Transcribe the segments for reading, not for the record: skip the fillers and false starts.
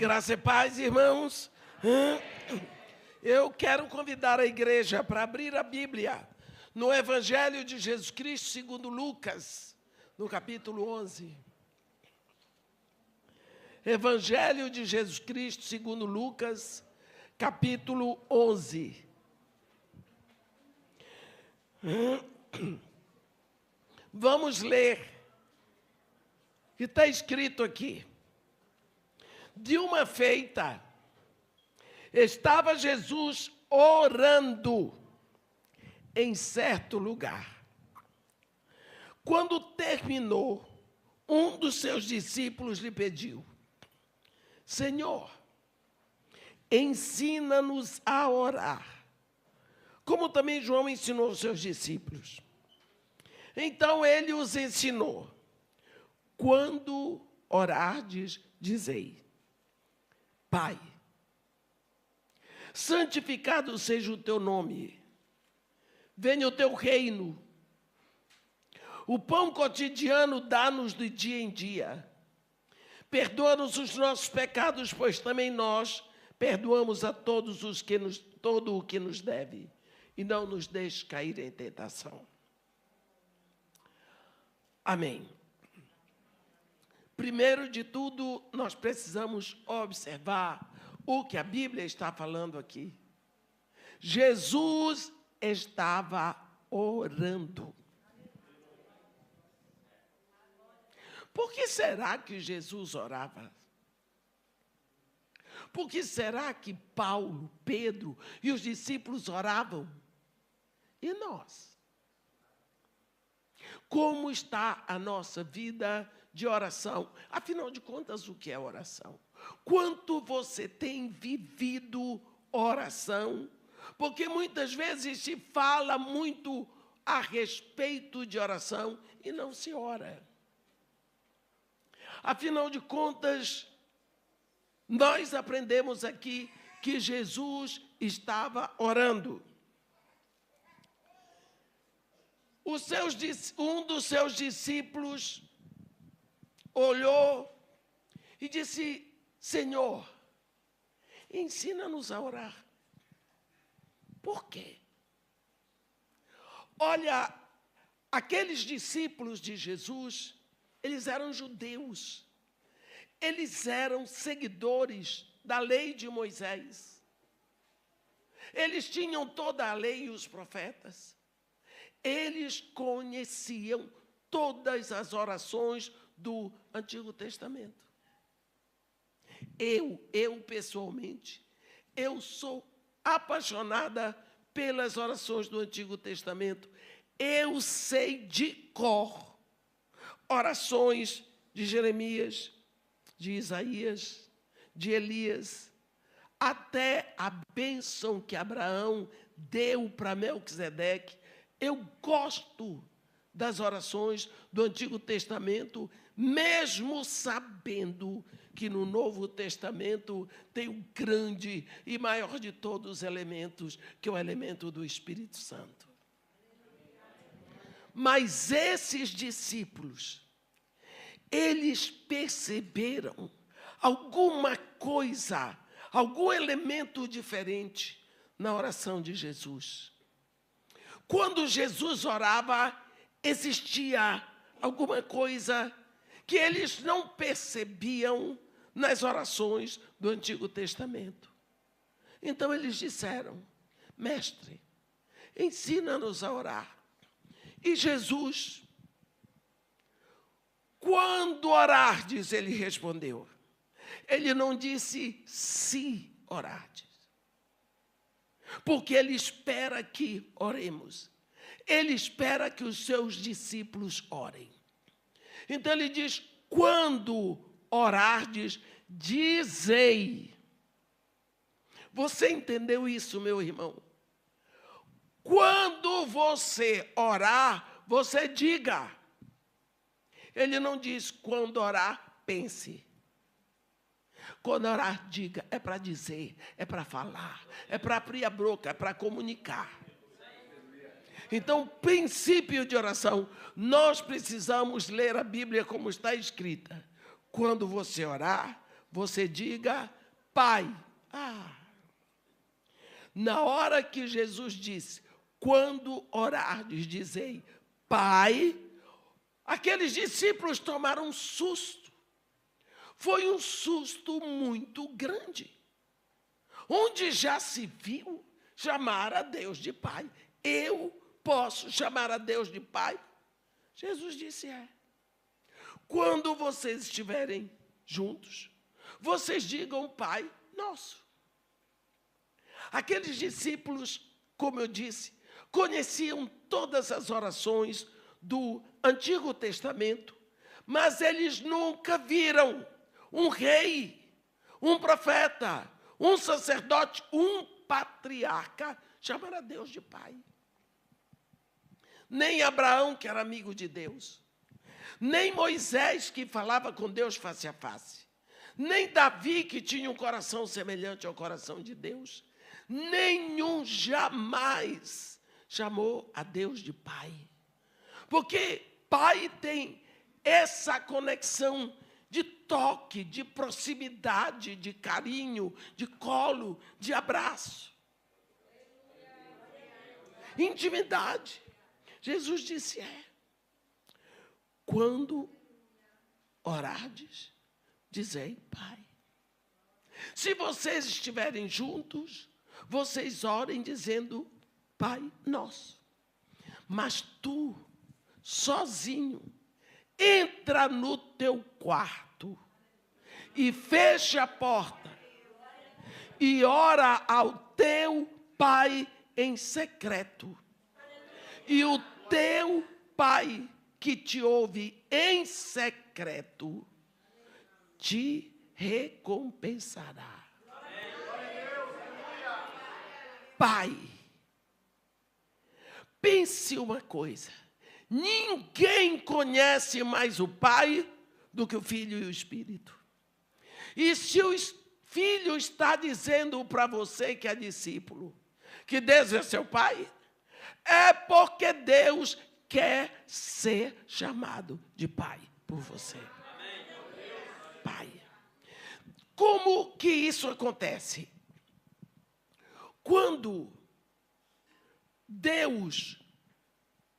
Graça e paz, irmãos. Eu quero convidar a igreja para abrir a Bíblia no Evangelho de Jesus Cristo segundo Lucas, no capítulo 11. Evangelho de Jesus Cristo segundo Lucas, capítulo 11. Vamos ler o que está escrito aqui. De uma feita, estava Jesus orando em certo lugar. Quando terminou, um dos seus discípulos lhe pediu: Senhor, ensina-nos a orar, como também João ensinou os seus discípulos. Então ele os ensinou: quando orardes, dizei: Pai, santificado seja o teu nome, venha o teu reino. O pão cotidiano dá-nos de dia em dia. Perdoa-nos os nossos pecados, pois também nós perdoamos a todos todo o que nos deve. E não nos deixe cair em tentação. Amém. Primeiro de tudo, nós precisamos observar o que a Bíblia está falando aqui. Jesus estava orando. Por que será que Jesus orava? Por que será que Paulo, Pedro e os discípulos oravam? E nós? Como está a nossa vida de oração? Afinal de contas, o que é oração? Quanto você tem vivido oração? Porque muitas vezes se fala muito a respeito de oração e não se ora. Afinal de contas, nós aprendemos aqui que Jesus estava orando. Um dos seus discípulos olhou e disse: Senhor, ensina-nos a orar. Por quê? Olha, aqueles discípulos de Jesus, eles eram judeus. Eles eram seguidores da lei de Moisés. Eles tinham toda a lei e os profetas. Eles conheciam todas as orações do Antigo Testamento. Eu pessoalmente, eu sou apaixonada pelas orações do Antigo Testamento. Eu sei de cor orações de Jeremias, de Isaías, de Elias, até a bênção que Abraão deu para Melquisedeque. Eu gosto das orações do Antigo Testamento, mesmo sabendo que no Novo Testamento tem o grande e maior de todos os elementos, que é o elemento do Espírito Santo. Mas esses discípulos, eles perceberam alguma coisa, algum elemento diferente na oração de Jesus. Quando Jesus orava, existia alguma coisa que eles não percebiam nas orações do Antigo Testamento. Então eles disseram: Mestre, ensina-nos a orar. E Jesus, quando orardes, ele respondeu. Ele não disse se orardes, porque ele espera que oremos. Ele espera que os seus discípulos orem. Então ele diz: quando orardes, dizei. Você entendeu isso, meu irmão? Quando você orar, você diga. Ele não diz: quando orar, pense. Quando orar, diga. É para dizer, é para falar, é para abrir a boca, é para comunicar. Então, princípio de oração, nós precisamos ler a Bíblia como está escrita. Quando você orar, você diga Pai. Na hora que Jesus disse, quando orardes, dizei Pai, aqueles discípulos tomaram um susto. Foi um susto muito grande. Onde já se viu chamar a Deus de Pai? Eu posso chamar a Deus de Pai? Jesus disse, quando vocês estiverem juntos, vocês digam Pai Nosso. Aqueles discípulos, como eu disse, conheciam todas as orações do Antigo Testamento, mas eles nunca viram um rei, um profeta, um sacerdote, um patriarca chamar a Deus de Pai. Nem Abraão, que era amigo de Deus, nem Moisés, que falava com Deus face a face, nem Davi, que tinha um coração semelhante ao coração de Deus, nenhum jamais chamou a Deus de Pai. Porque Pai tem essa conexão de toque, de proximidade, de carinho, de colo, de abraço. Intimidade. Jesus disse, quando orardes, dizei Pai. Se vocês estiverem juntos, vocês orem dizendo Pai Nosso. Mas tu, sozinho, entra no teu quarto e fecha a porta e ora ao teu Pai em secreto. E o teu Pai que te ouve em secreto te recompensará. Pai, pense uma coisa, ninguém conhece mais o Pai do que o Filho e o Espírito. E se o Filho está dizendo para você que é discípulo, que Deus é seu Pai, é porque Deus quer ser chamado de Pai por você. Pai. Como que isso acontece? Quando Deus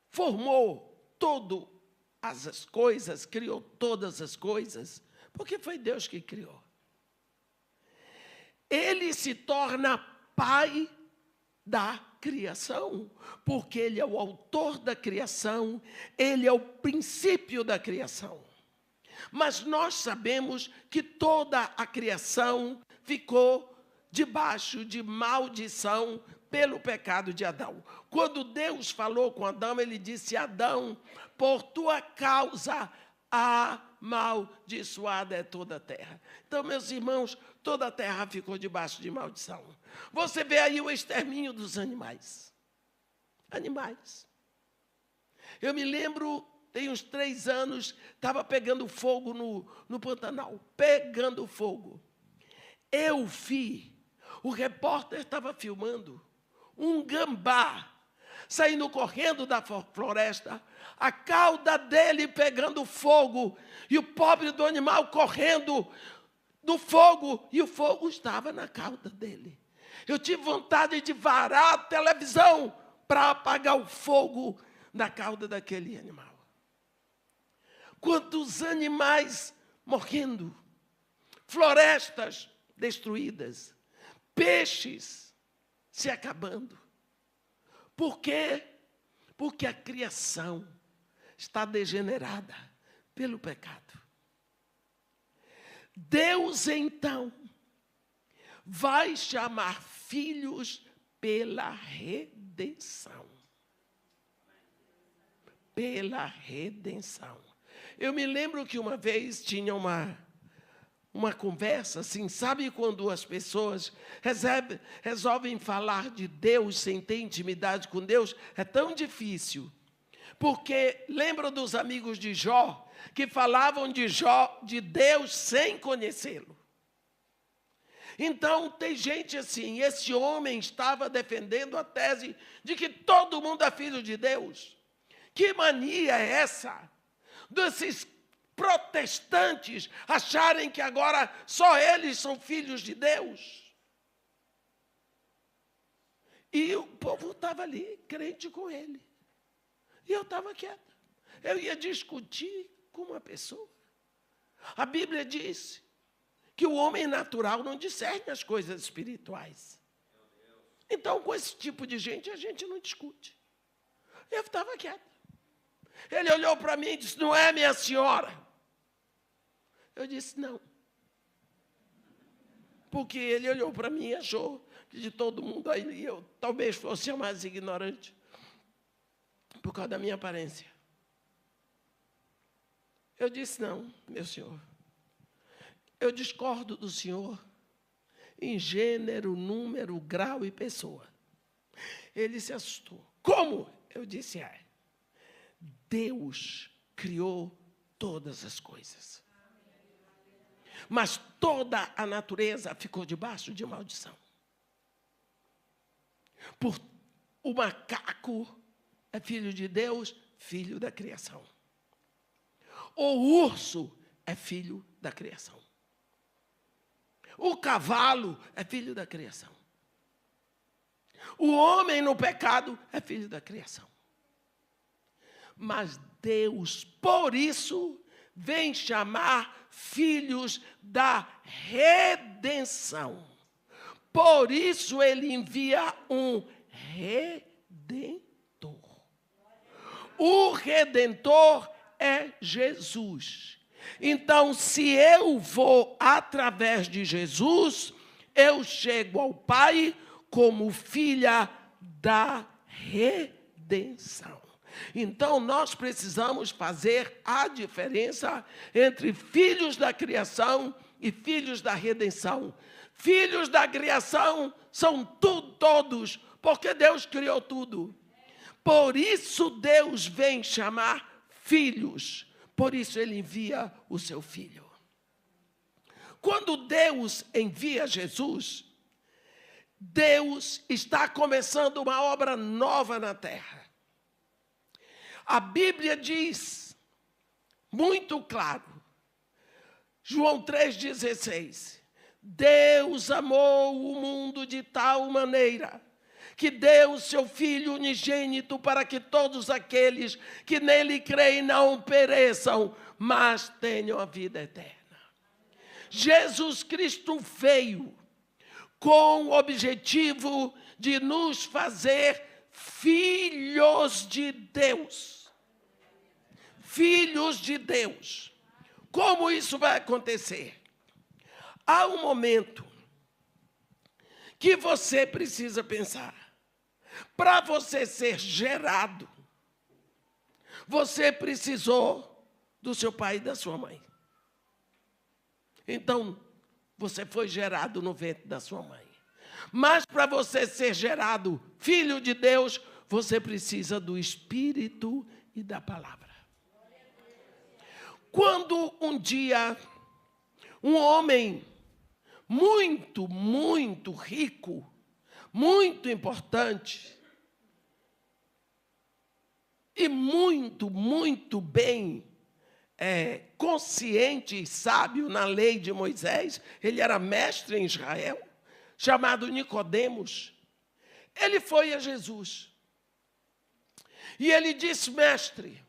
formou todas as coisas, criou todas as coisas, porque foi Deus que criou. Ele se torna Pai da criação, porque Ele é o autor da criação, Ele é o princípio da criação. Mas nós sabemos que toda a criação ficou debaixo de maldição pelo pecado de Adão. Quando Deus falou com Adão, Ele disse, Adão, por tua causa, amaldiçoada é toda a terra. Então, meus irmãos, toda a terra ficou debaixo de maldição. Você vê aí o extermínio dos animais. Animais. Eu me lembro, tem uns 3 anos, estava pegando fogo no Pantanal. Pegando fogo. Eu vi, o repórter estava filmando um gambá saindo correndo da floresta, a cauda dele pegando fogo, e o pobre do animal correndo do fogo, e o fogo estava na cauda dele. Eu tive vontade de varar a televisão para apagar o fogo na cauda daquele animal. Quantos animais morrendo, florestas destruídas, peixes se acabando. Por quê? Porque a criação está degenerada pelo pecado. Deus, então, vai chamar filhos pela redenção. Pela redenção. Eu me lembro que uma vez tinha uma conversa assim, sabe quando as pessoas resolvem falar de Deus sem ter intimidade com Deus? É tão difícil. Porque lembra dos amigos de Jó, que falavam de Deus sem conhecê-lo. Então, tem gente assim, esse homem estava defendendo a tese de que todo mundo é filho de Deus. Que mania é essa? Desses protestantes acharem que agora só eles são filhos de Deus. E o povo estava ali, crente com ele. E eu estava quieta. Eu ia discutir com uma pessoa. A Bíblia diz que o homem natural não discerne as coisas espirituais. Então, com esse tipo de gente, a gente não discute. Eu estava quieta. Ele olhou para mim e disse, não é, minha senhora? Eu disse, não. Porque ele olhou para mim e achou que de todo mundo aí eu talvez fosse a mais ignorante, por causa da minha aparência. Eu disse, não, meu senhor. Eu discordo do senhor em gênero, número, grau e pessoa. Ele se assustou. Como? Eu disse, Deus criou todas as coisas. Mas toda a natureza ficou debaixo de maldição. O macaco é filho de Deus, filho da criação. O urso é filho da criação. O cavalo é filho da criação. O homem no pecado é filho da criação. Mas Deus, por isso, vem chamar filhos da redenção. Por isso ele envia um redentor. O redentor é Jesus. Então, se eu vou através de Jesus, eu chego ao Pai como filha da redenção. Então, nós precisamos fazer a diferença entre filhos da criação e filhos da redenção. Filhos da criação são todos, porque Deus criou tudo. Por isso, Deus vem chamar filhos. Por isso, ele envia o seu filho. Quando Deus envia Jesus, Deus está começando uma obra nova na terra. A Bíblia diz, muito claro, João 3,16, Deus amou o mundo de tal maneira que deu o seu Filho unigênito para que todos aqueles que nele creem não pereçam, mas tenham a vida eterna. Jesus Cristo veio com o objetivo de nos fazer filhos de Deus. Filhos de Deus. Como isso vai acontecer? Há um momento que você precisa pensar. Para você ser gerado, você precisou do seu pai e da sua mãe. Então, você foi gerado no ventre da sua mãe. Mas para você ser gerado filho de Deus, você precisa do Espírito e da palavra. Quando um dia um homem muito, muito rico, muito importante e muito, muito bem consciente e sábio na lei de Moisés, ele era mestre em Israel, chamado Nicodemos, ele foi a Jesus. E ele disse, mestre,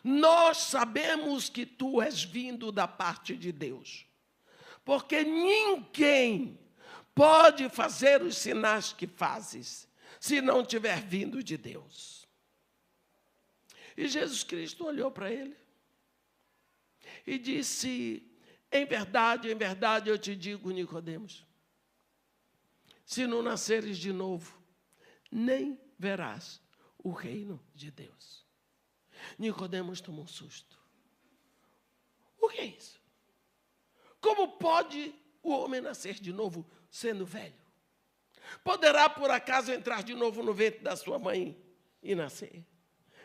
nós sabemos que tu és vindo da parte de Deus, porque ninguém pode fazer os sinais que fazes, se não tiver vindo de Deus. E Jesus Cristo olhou para ele e disse, em verdade, eu te digo, Nicodemos, se não nasceres de novo, nem verás o reino de Deus. Nicodemos tomou um susto. O que é isso? Como pode o homem nascer de novo sendo velho? Poderá, por acaso, entrar de novo no ventre da sua mãe e nascer?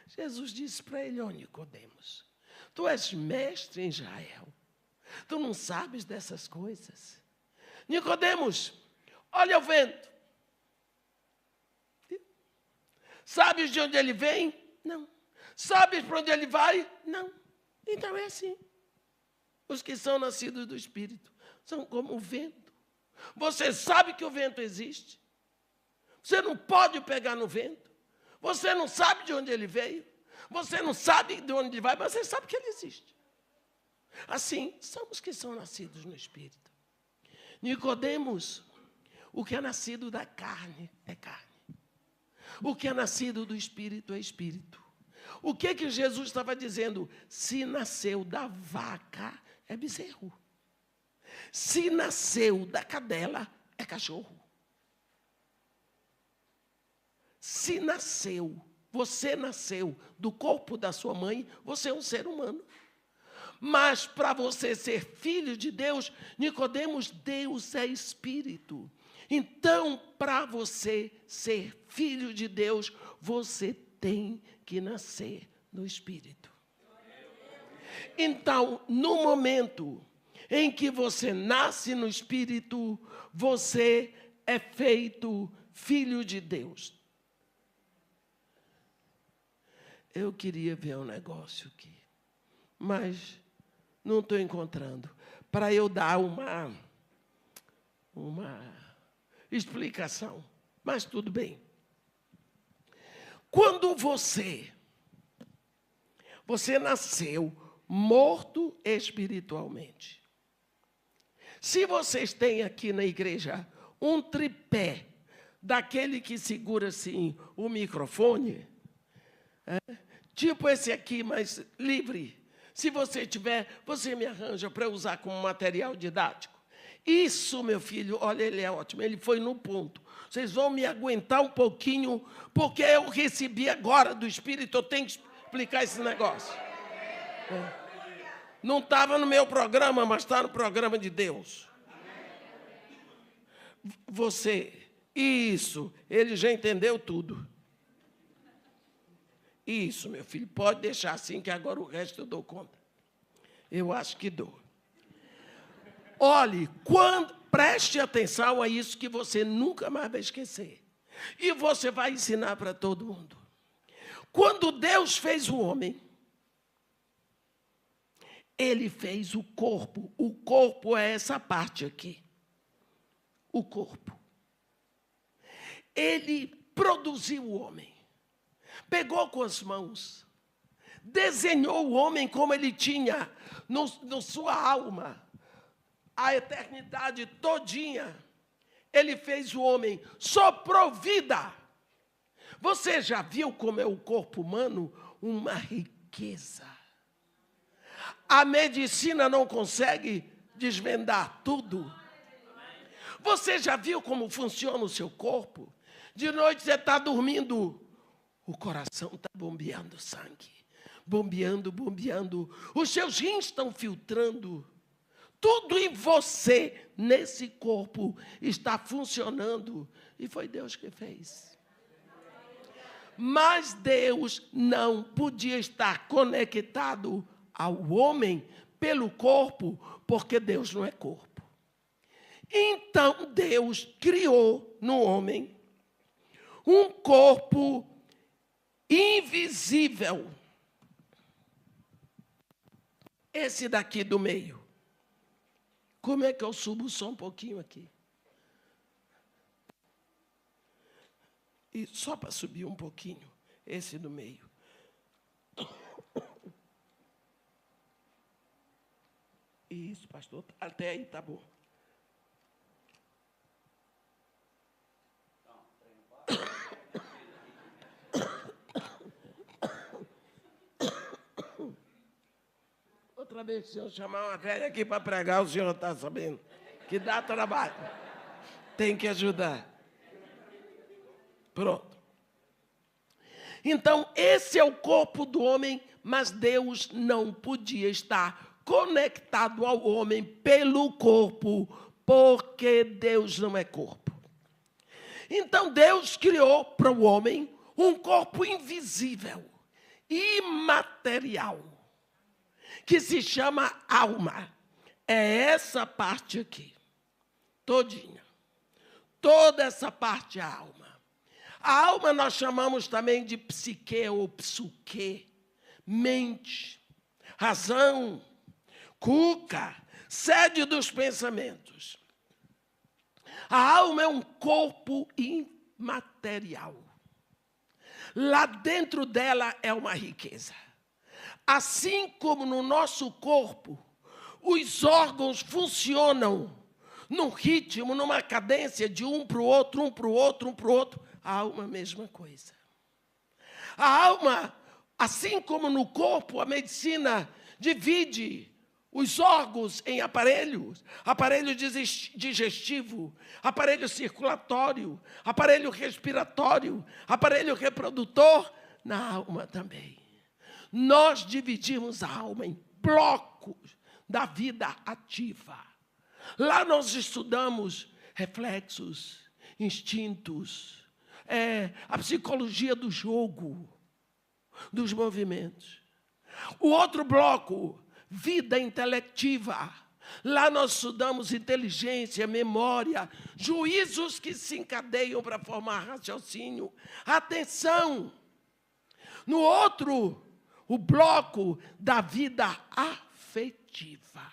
Jesus disse para ele, Nicodemos, tu és mestre em Israel. Tu não sabes dessas coisas. Nicodemos, olha o vento. Sabes de onde ele vem? Não. Sabes para onde ele vai? Não. Então é assim. Os que são nascidos do Espírito são como o vento. Você sabe que o vento existe. Você não pode pegar no vento. Você não sabe de onde ele veio. Você não sabe de onde ele vai, mas você sabe que ele existe. Assim, são os que são nascidos no Espírito. Nicodemos, o que é nascido da carne é carne. O que é nascido do Espírito é Espírito. O que Jesus estava dizendo? Se nasceu da vaca, é bezerro. Se nasceu da cadela, é cachorro. Se nasceu, você nasceu do corpo da sua mãe, você é um ser humano. Mas para você ser filho de Deus, Nicodemos, Deus é Espírito. Então, para você ser filho de Deus, você tem que nascer no Espírito. Então, no momento em que você nasce no Espírito, você é feito filho de Deus. Eu queria ver um negócio aqui, mas não estou encontrando. Para eu dar uma explicação, mas tudo bem. Quando você nasceu morto espiritualmente. Se vocês têm aqui na igreja um tripé, daquele que segura assim o microfone, tipo esse aqui, mas livre. Se você tiver, você me arranja para usar como material didático. Isso, meu filho, olha, ele é ótimo, ele foi no ponto. Vocês vão me aguentar um pouquinho, porque eu recebi agora do Espírito, eu tenho que explicar esse negócio. Não estava no meu programa, mas está no programa de Deus. Você, isso, ele já entendeu tudo. Isso, meu filho, pode deixar assim, que agora o resto eu dou conta. Eu acho que dou. Olhe, preste atenção a isso que você nunca mais vai esquecer. E você vai ensinar para todo mundo. Quando Deus fez o homem, Ele fez o corpo. O corpo é essa parte aqui. O corpo. Ele produziu o homem. Pegou com as mãos. Desenhou o homem como ele tinha no sua alma. A eternidade todinha. Ele fez o homem. Soprou vida. Você já viu como é o corpo humano? Uma riqueza. A medicina não consegue desvendar tudo. Você já viu como funciona o seu corpo? De noite você está dormindo, o coração está bombeando sangue. Bombeando, bombeando. Os seus rins estão filtrando. Tudo em você, nesse corpo, está funcionando. E foi Deus que fez. Mas Deus não podia estar conectado ao homem pelo corpo, porque Deus não é corpo. Então Deus criou no homem um corpo invisível. Esse daqui do meio. Como é que eu subo só um pouquinho aqui? E só para subir um pouquinho, esse do meio. Isso, pastor, até aí tá bom. Outra vez, se eu chamar uma velha aqui para pregar, o senhor está sabendo que dá trabalho. Tem que ajudar. Pronto. Então, esse é o corpo do homem, mas Deus não podia estar conectado ao homem pelo corpo, porque Deus não é corpo. Então, Deus criou para o homem um corpo invisível, imaterial, que se chama alma. É essa parte aqui, todinha. Toda essa parte é a alma. A alma nós chamamos também de psique ou psuque, mente, razão, cuca, sede dos pensamentos. A alma é um corpo imaterial. Lá dentro dela é uma riqueza. Assim como no nosso corpo, os órgãos funcionam num ritmo, numa cadência de um para o outro, um para o outro, um para o outro. A alma, a mesma coisa. A alma, assim como no corpo, a medicina divide os órgãos em aparelhos, aparelho digestivo, aparelho circulatório, aparelho respiratório, aparelho reprodutor, na alma também. Nós dividimos a alma em blocos da vida ativa. Lá nós estudamos reflexos, instintos, a psicologia do jogo, dos movimentos. O outro bloco, vida intelectiva. Lá nós estudamos inteligência, memória, juízos que se encadeiam para formar raciocínio, atenção. No outro, o bloco da vida afetiva.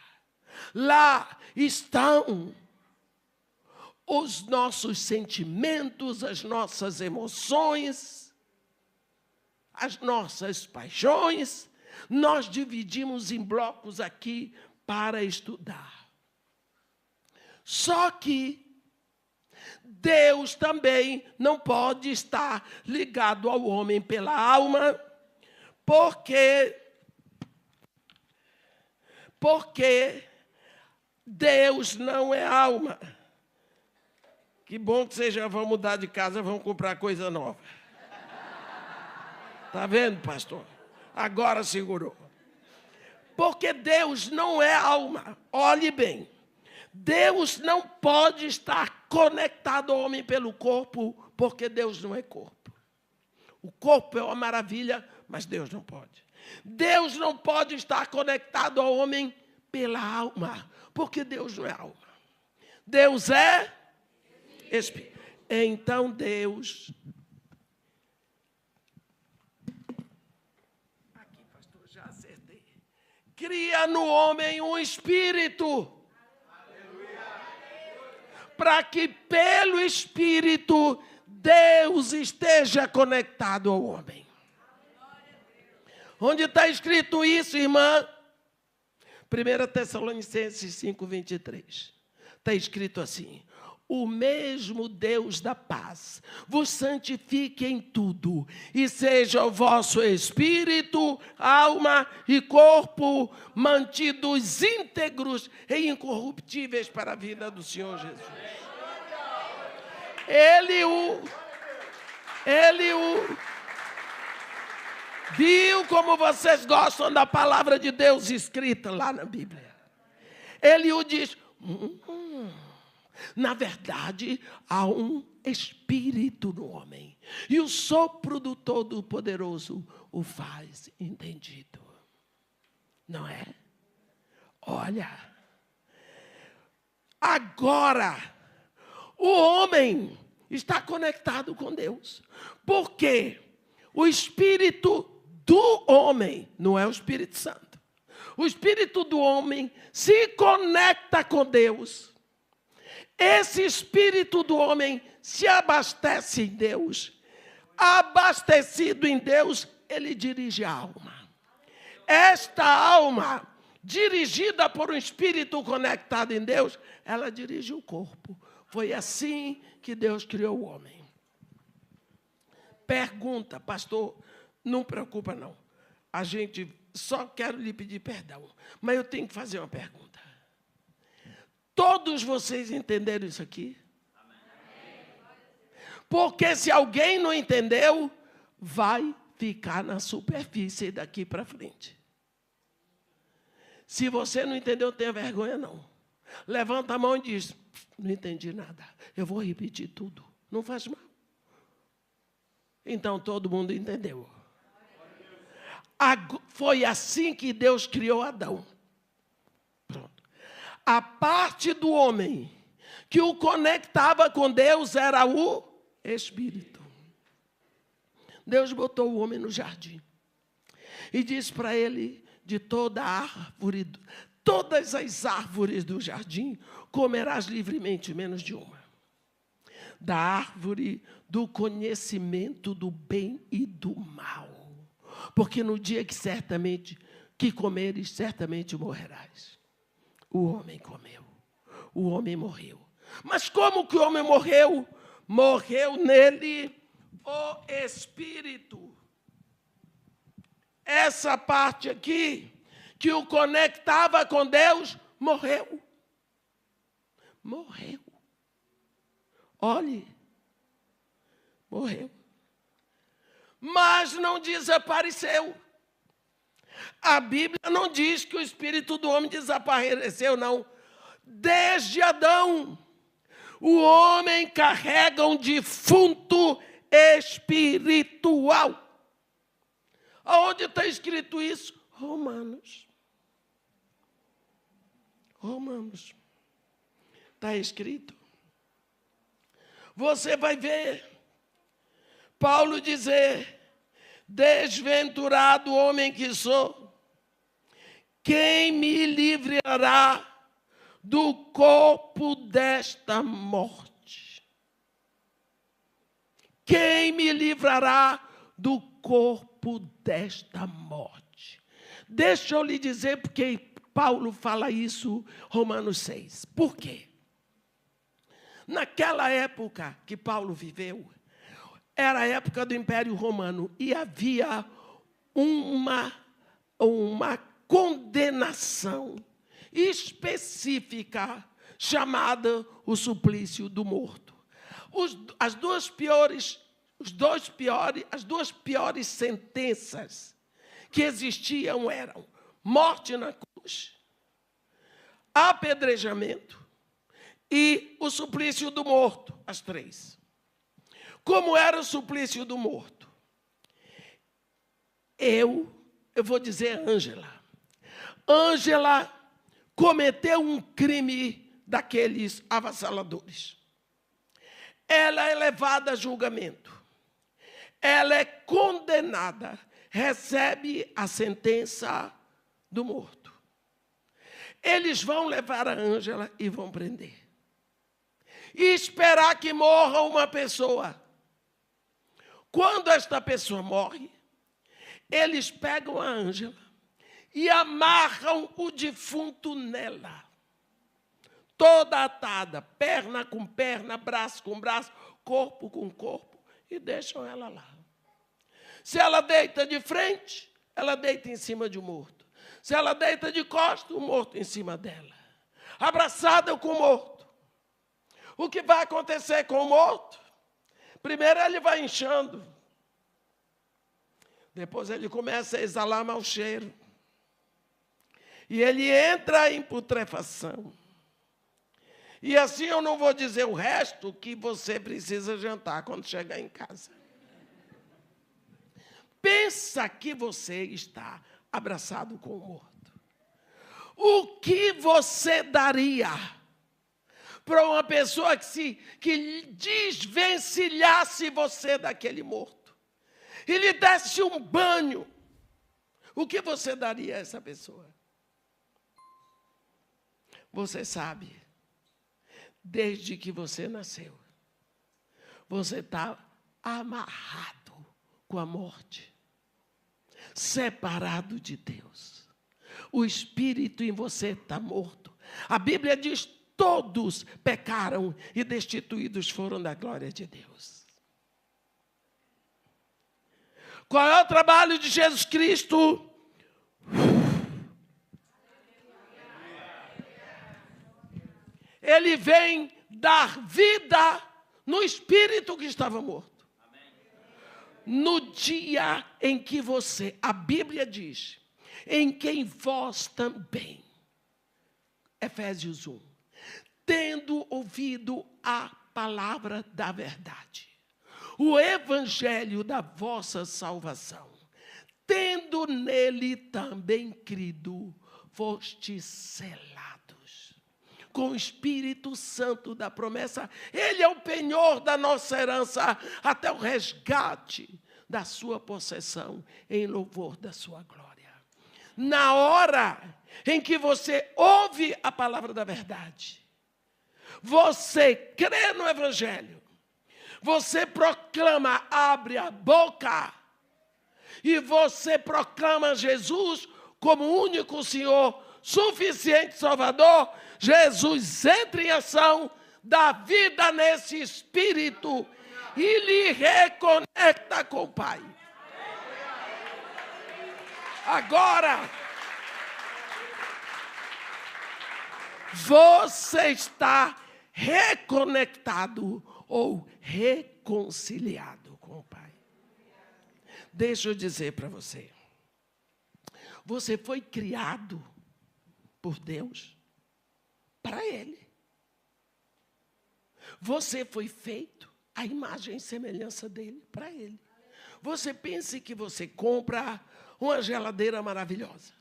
Lá estão os nossos sentimentos, as nossas emoções, as nossas paixões. Nós dividimos em blocos aqui para estudar. Só que Deus também não pode estar ligado ao homem pela alma, porque Deus não é alma. Que bom que vocês já vão mudar de casa, vão comprar coisa nova. Está vendo, pastor? Agora segurou. Porque Deus não é alma. Olhe bem. Deus não pode estar conectado ao homem pelo corpo, porque Deus não é corpo. O corpo é uma maravilha, mas Deus não pode. Deus não pode estar conectado ao homem pela alma, porque Deus não é alma. Deus é Espírito. Então Deus... Aqui, pastor, já acertei. Cria no homem um espírito. Para que pelo Espírito Deus esteja conectado ao homem. Onde está escrito isso, irmã? 1 Tessalonicenses 5:23. Está escrito assim: o mesmo Deus da paz vos santifique em tudo, e seja o vosso espírito, alma e corpo mantidos íntegros e incorruptíveis para a vida do Senhor Jesus. Ele viu como vocês gostam da palavra de Deus escrita lá na Bíblia. Ele o diz... Na verdade, há um espírito no homem. E o sopro do Todo-Poderoso o faz entendido. Não é? Olha. Agora, o homem está conectado com Deus. Porque o espírito do homem não é o Espírito Santo. O espírito do homem se conecta com Deus. Esse espírito do homem se abastece em Deus. Abastecido em Deus, ele dirige a alma. Esta alma, dirigida por um espírito conectado em Deus, ela dirige o corpo. Foi assim que Deus criou o homem. Pergunta, pastor, não preocupa não. A gente só quero lhe pedir perdão, mas eu tenho que fazer uma pergunta. Todos vocês entenderam isso aqui? Porque se alguém não entendeu, vai ficar na superfície daqui para frente. Se você não entendeu, não tenha vergonha não. Levanta a mão e diz, não entendi nada. Eu vou repetir tudo. Não faz mal. Então todo mundo entendeu. Foi assim que Deus criou Adão. Pronto. A parte do homem que o conectava com Deus era o Espírito. Deus botou o homem no jardim e disse para ele de toda árvore, todas as árvores do jardim comerás livremente, menos de uma. Da árvore do conhecimento do bem e do mal. Porque no dia que comeres, certamente morrerás. O homem comeu. O homem morreu. Mas como que o homem morreu? Morreu nele o Espírito. Essa parte aqui, que o conectava com Deus, morreu. Morreu. Olhe, morreu. Mas não desapareceu. A Bíblia não diz que o espírito do homem desapareceu, não. Desde Adão, o homem carrega um defunto espiritual. Aonde está escrito isso? Romanos. Romanos. Está escrito. Você vai ver Paulo dizer: desventurado homem que sou, quem me livrará do corpo desta morte? Quem me livrará do corpo desta morte? Deixa eu lhe dizer porque Paulo fala isso, Romanos 6. Por quê? Naquela época que Paulo viveu, era a época do Império Romano e havia uma condenação específica chamada o suplício do morto. As duas piores sentenças que existiam eram morte na cruz, apedrejamento e o suplício do morto, as três. Como era o suplício do morto? Eu vou dizer Ângela. Ângela cometeu um crime daqueles avassaladores. Ela é levada a julgamento. Ela é condenada, recebe a sentença do morto. Eles vão levar a Ângela e vão prender. E esperar que morra uma pessoa. Quando esta pessoa morre, eles pegam a Ângela e amarram o defunto nela. Toda atada, perna com perna, braço com braço, corpo com corpo, e deixam ela lá. Se ela deita de frente, ela deita em cima de um morto. Se ela deita de costas, o morto em cima dela. Abraçada com o morto. O que vai acontecer com o morto? Primeiro ele vai inchando. Depois ele começa a exalar mau cheiro. E ele entra em putrefação. E assim eu não vou dizer o resto que você precisa jantar quando chegar em casa. Pensa que você está abraçado com o morto. O que você daria para uma pessoa que desvencilhasse você daquele morto e lhe desse um banho? O que você daria a essa pessoa? Você sabe, desde que você nasceu, você está amarrado com a morte, separado de Deus. O espírito em você está morto. A Bíblia diz: todos pecaram e destituídos foram da glória de Deus. Qual é o trabalho de Jesus Cristo? Ele vem dar vida no espírito que estava morto. No dia em que você, a Bíblia diz, em quem vós também, Efésios 1, tendo ouvido a palavra da verdade, o evangelho da vossa salvação, tendo nele também crido, fostes selados com o Espírito Santo da promessa. Ele é o penhor da nossa herança até o resgate da sua possessão em louvor da sua glória. Na hora em que você ouve a palavra da verdade, você crê no Evangelho, você proclama, abre a boca, e você proclama Jesus como único Senhor, suficiente Salvador, Jesus entra em ação, dá vida nesse espírito e lhe reconecta com o Pai. Agora, você está reconectado ou reconciliado com o Pai. Deixa eu dizer para você. Você foi criado por Deus para Ele. Você foi feito à imagem e semelhança dele para Ele. Você pense que você compra uma geladeira maravilhosa.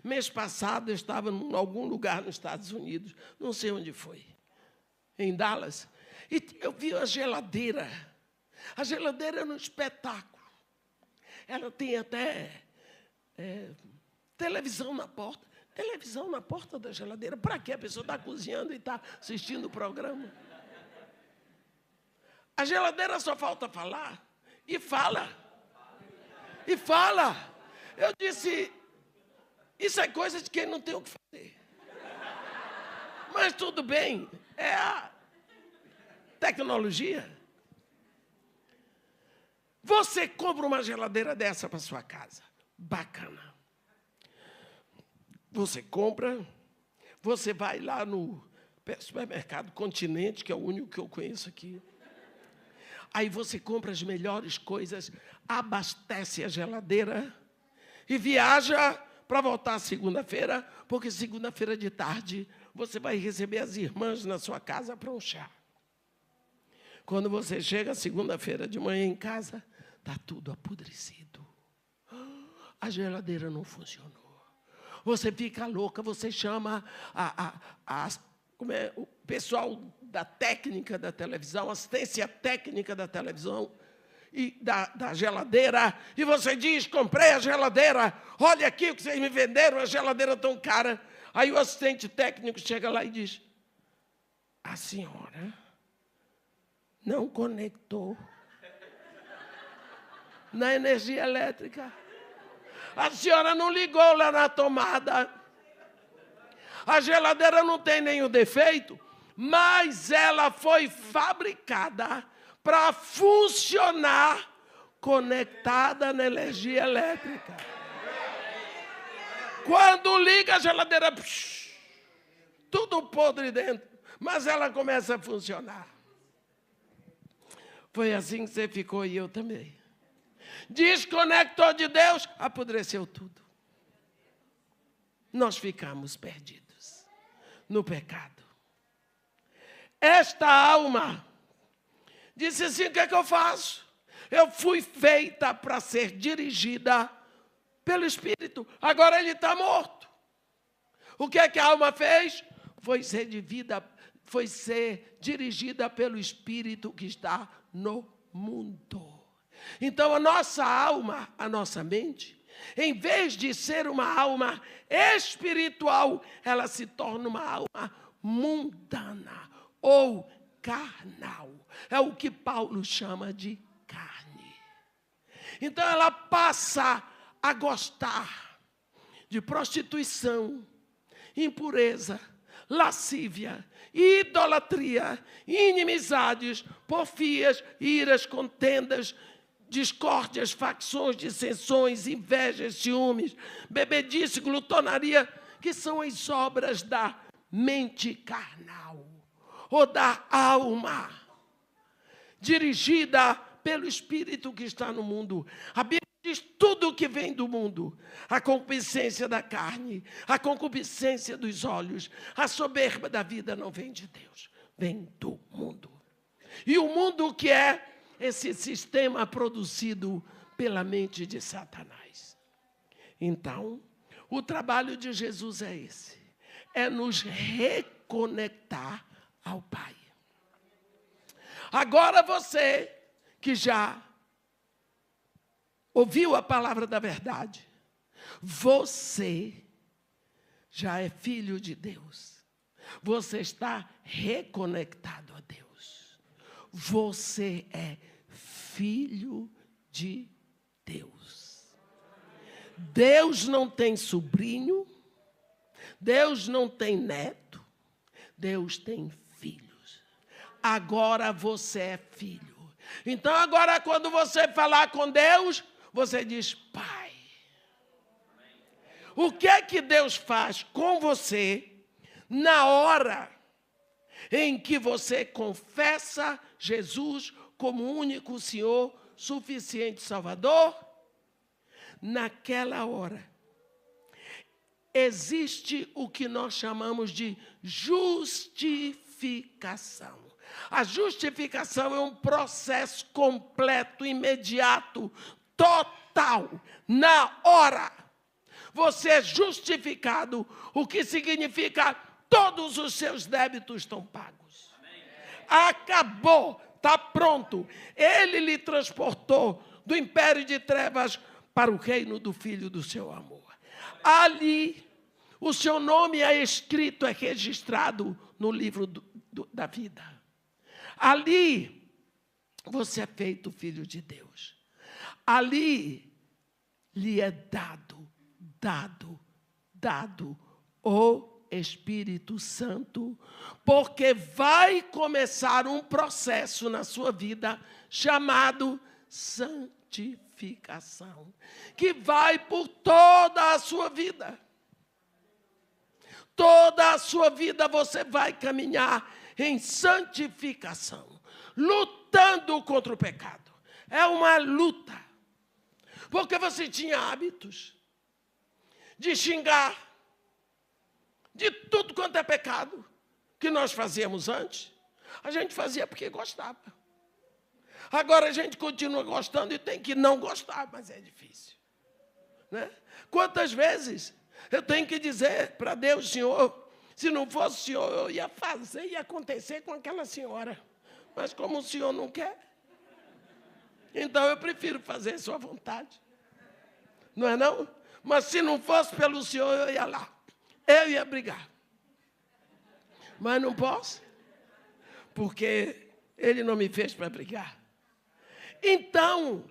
Mês passado eu estava em algum lugar nos Estados Unidos, não sei onde foi, em Dallas, e eu vi a geladeira. A geladeira era um espetáculo. Ela tem até televisão na porta. Televisão na porta da geladeira. Para quê? A pessoa está cozinhando e está assistindo o programa. A geladeira só falta falar. E fala. E fala. Eu disse, isso é coisa de quem não tem o que fazer. Mas tudo bem, é a tecnologia. Você compra uma geladeira dessa para sua casa. Bacana. Você compra, você vai lá no supermercado Continente, que é o único que eu conheço aqui. Aí você compra as melhores coisas, abastece a geladeira e viaja para voltar segunda-feira, porque segunda-feira de tarde você vai receber as irmãs na sua casa para um chá. Quando você chega segunda-feira de manhã em casa, está tudo apodrecido. A geladeira não funcionou. Você fica louca, você chama o pessoal da técnica da televisão, assistência técnica da televisão e da geladeira, e você diz, comprei a geladeira, olha aqui o que vocês me venderam, a geladeira tão cara. Aí o assistente técnico chega lá e diz, a senhora não conectou na energia elétrica. A senhora não ligou lá na tomada. A geladeira não tem nenhum defeito, mas ela foi fabricada para funcionar conectada na energia elétrica. Quando liga a geladeira, tudo podre dentro, mas ela começa a funcionar. Foi assim que você ficou e eu também. Desconectou de Deus, apodreceu tudo. Nós ficamos perdidos no pecado. Esta alma disse assim, o que é que eu faço? Eu fui feita para ser dirigida pelo Espírito. Agora ele está morto. O que é que a alma fez? Foi ser dirigida pelo Espírito que está no mundo. Então, a nossa alma, a nossa mente, em vez de ser uma alma espiritual, ela se torna uma alma mundana ou carnal. É o que Paulo chama de carne. Então, ela passa a gostar de prostituição, impureza, lascívia, idolatria, inimizades, porfias, iras, contendas, discórdias, facções, dissensões, invejas, ciúmes, bebedice, glutonaria, que são as obras da mente carnal, ou da alma, dirigida pelo Espírito que está no mundo. A Bíblia diz tudo o que vem do mundo, a concupiscência da carne, a concupiscência dos olhos, a soberba da vida não vem de Deus, vem do mundo. E o mundo que é esse sistema produzido pela mente de Satanás. Então, o trabalho de Jesus é esse, é nos reconectar ao Pai. Agora você que já ouviu a palavra da verdade, Você já é filho de Deus. Você está reconectado a Deus. Você é filho de Deus. Deus não tem sobrinho, Deus não tem neto, Deus tem filhos. Agora você é filho. Então agora quando você falar com Deus, você diz, Pai. O que é que Deus faz com você na hora em que você confessa Jesus como único Senhor, suficiente Salvador? Naquela hora, existe o que nós chamamos de justificação. A justificação é um processo completo, imediato, total, na hora. Você é justificado, o que significa todos os seus débitos estão pagos. Acabou, está pronto. Ele lhe transportou do império de trevas para o reino do Filho do seu amor. Ali, o seu nome é escrito, é registrado no livro da vida. Ali, você é feito filho de Deus. Ali, lhe é dado o Espírito Santo, porque vai começar um processo na sua vida chamado santificação, que vai por toda a sua vida. Toda a sua vida você vai caminhar em santificação, lutando contra o pecado. É uma luta, porque você tinha hábitos de xingar, de tudo quanto é pecado que nós fazíamos antes. A gente fazia porque gostava. Agora a gente continua gostando e tem que não gostar, mas é difícil, né? Quantas vezes eu tenho que dizer para Deus, Senhor, se não fosse o Senhor, eu ia fazer, ia acontecer com aquela senhora. Mas como o Senhor não quer, então eu prefiro fazer a sua vontade. Não é não? Mas se não fosse pelo Senhor, eu ia lá. Eu ia brigar. Mas não posso, porque Ele não me fez para brigar. Então,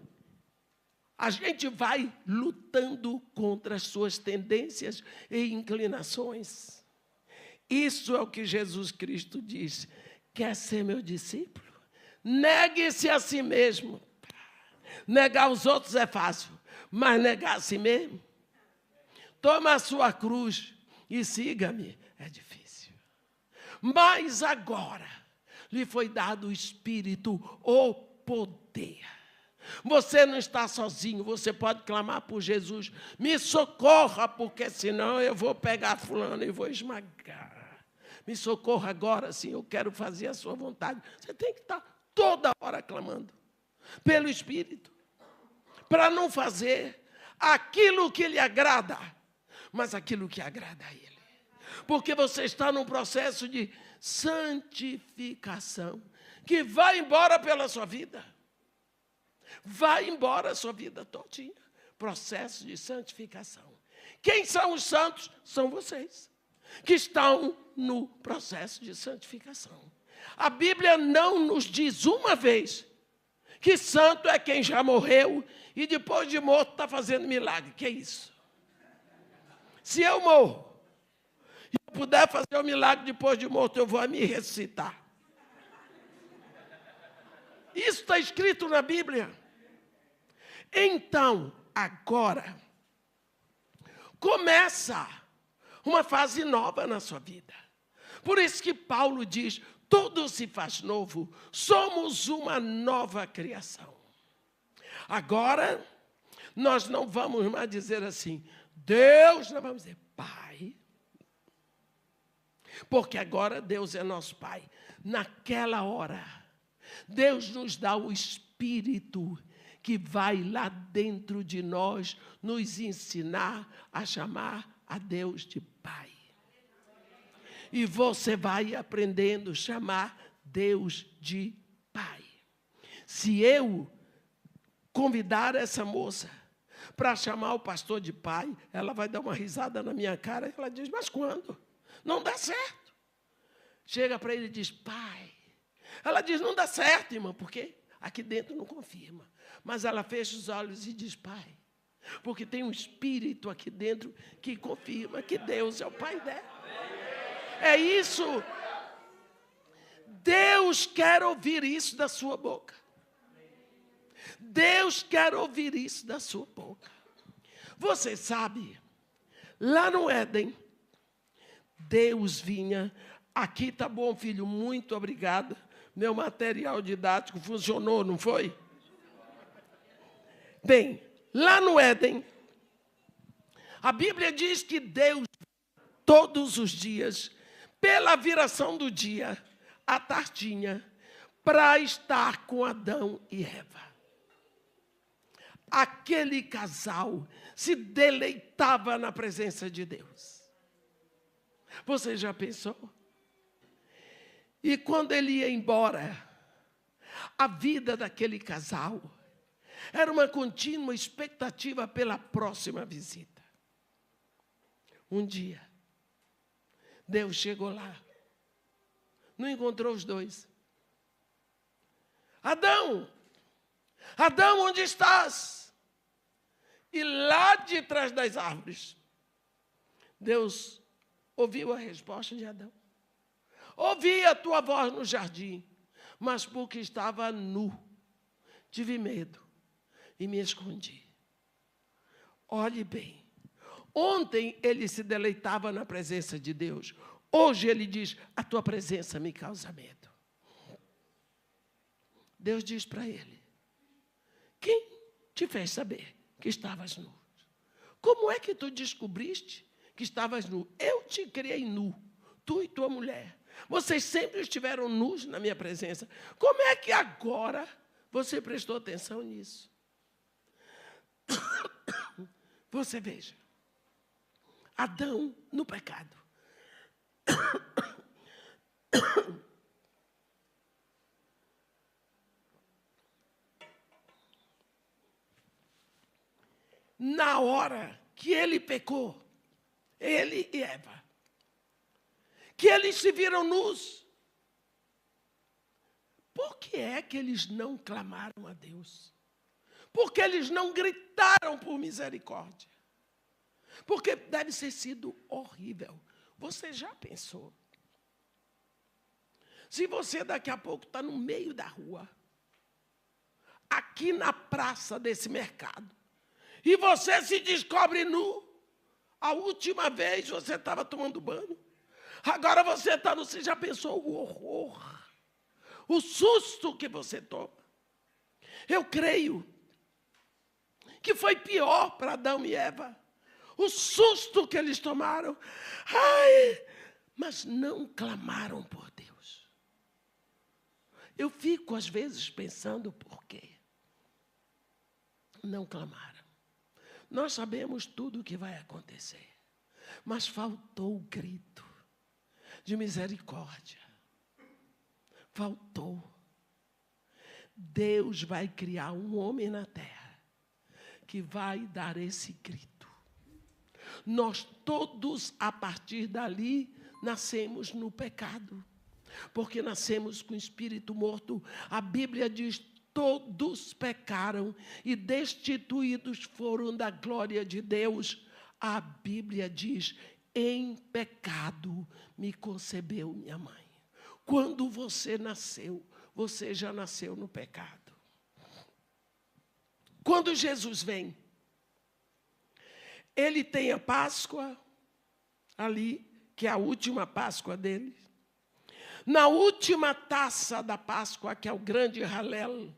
a gente vai lutando contra as suas tendências e inclinações. Isso é o que Jesus Cristo diz. Quer ser meu discípulo? Negue-se a si mesmo. Negar os outros é fácil, mas negar a si mesmo? Toma a sua cruz e siga-me. É difícil. Mas agora lhe foi dado o Espírito, o poder. Você não está sozinho, você pode clamar por Jesus. Me socorra, porque senão eu vou pegar fulano e vou esmagar. Me socorra agora, sim, eu quero fazer a sua vontade. Você tem que estar toda hora clamando pelo Espírito, para não fazer aquilo que lhe agrada, mas aquilo que agrada a Ele. Porque você está num processo de santificação, que vai embora pela sua vida. Vai embora a sua vida todinha. Processo de santificação. Quem são os santos? São vocês, que estão no processo de santificação. A Bíblia não nos diz uma vez que santo é quem já morreu e depois de morto está fazendo milagre. Que é isso? Se eu morro e eu puder fazer o milagre depois de morto, eu vou me ressuscitar. Isso está escrito na Bíblia. Então, agora, começa uma fase nova na sua vida. Por isso que Paulo diz, tudo se faz novo, somos uma nova criação. Agora, nós não vamos mais dizer assim, Deus, nós vamos dizer, Pai. Porque agora Deus é nosso Pai. Naquela hora, Deus nos dá o Espírito que vai lá dentro de nós nos ensinar a chamar a Deus de Pai. E você vai aprendendo a chamar Deus de Pai. Se eu convidar essa moça para chamar o pastor de pai, ela vai dar uma risada na minha cara e ela diz, mas quando? Não dá certo. Chega para ele e diz, pai. Ela diz, não dá certo, irmã, porque aqui dentro não confirma. Mas ela fecha os olhos e diz, pai, porque tem um espírito aqui dentro que confirma que Deus é o pai dela. É isso. Deus quer ouvir isso da sua boca. Deus quer ouvir isso da sua boca. Você sabe, lá no Éden, Deus vinha. Aqui está bom, filho, muito obrigada. Meu material didático funcionou, não foi? Bem, lá no Éden, a Bíblia diz que Deus, todos os dias, pela viração do dia, à tardinha, para estar com Adão e Eva. Aquele casal se deleitava na presença de Deus. Você já pensou? E quando ele ia embora, a vida daquele casal era uma contínua expectativa pela próxima visita. Um dia, Deus chegou lá, não encontrou os dois. Adão, Adão, onde estás? E lá de trás das árvores, Deus ouviu a resposta de Adão. Ouvi a tua voz no jardim, mas porque estava nu, tive medo e me escondi. Olhe bem, ontem ele se deleitava na presença de Deus. Hoje ele diz, a tua presença me causa medo. Deus diz para ele, quem te fez saber que estavas nu? Como é que tu descobriste que estavas nu? Eu te criei nu, tu e tua mulher. Vocês sempre estiveram nus na minha presença. Como é que agora você prestou atenção nisso? Você veja, Adão no pecado. Na hora que ele pecou, ele e Eva, que eles se viram nus, por que é que eles não clamaram a Deus? Por que eles não gritaram por misericórdia? Porque deve ter sido horrível. Você já pensou? Se você daqui a pouco está no meio da rua, aqui na praça desse mercado, e você se descobre nu, a última vez você estava tomando banho, agora você está nu, você já pensou o horror, o susto que você toma? Eu creio que foi pior para Adão e Eva, o susto que eles tomaram. Ai, mas não clamaram por Deus. Eu fico, às vezes, pensando por quê não clamaram. Nós sabemos tudo o que vai acontecer, mas faltou o grito de misericórdia. Faltou. Deus vai criar um homem na terra que vai dar esse grito. Nós todos, a partir dali, nascemos no pecado, porque nascemos com o espírito morto. A Bíblia diz, todos pecaram e destituídos foram da glória de Deus. A Bíblia diz, em pecado me concebeu minha mãe. Quando você nasceu, você já nasceu no pecado. Quando Jesus vem, ele tem a Páscoa ali, que é a última Páscoa dele. Na última taça da Páscoa, que é o grande Halel,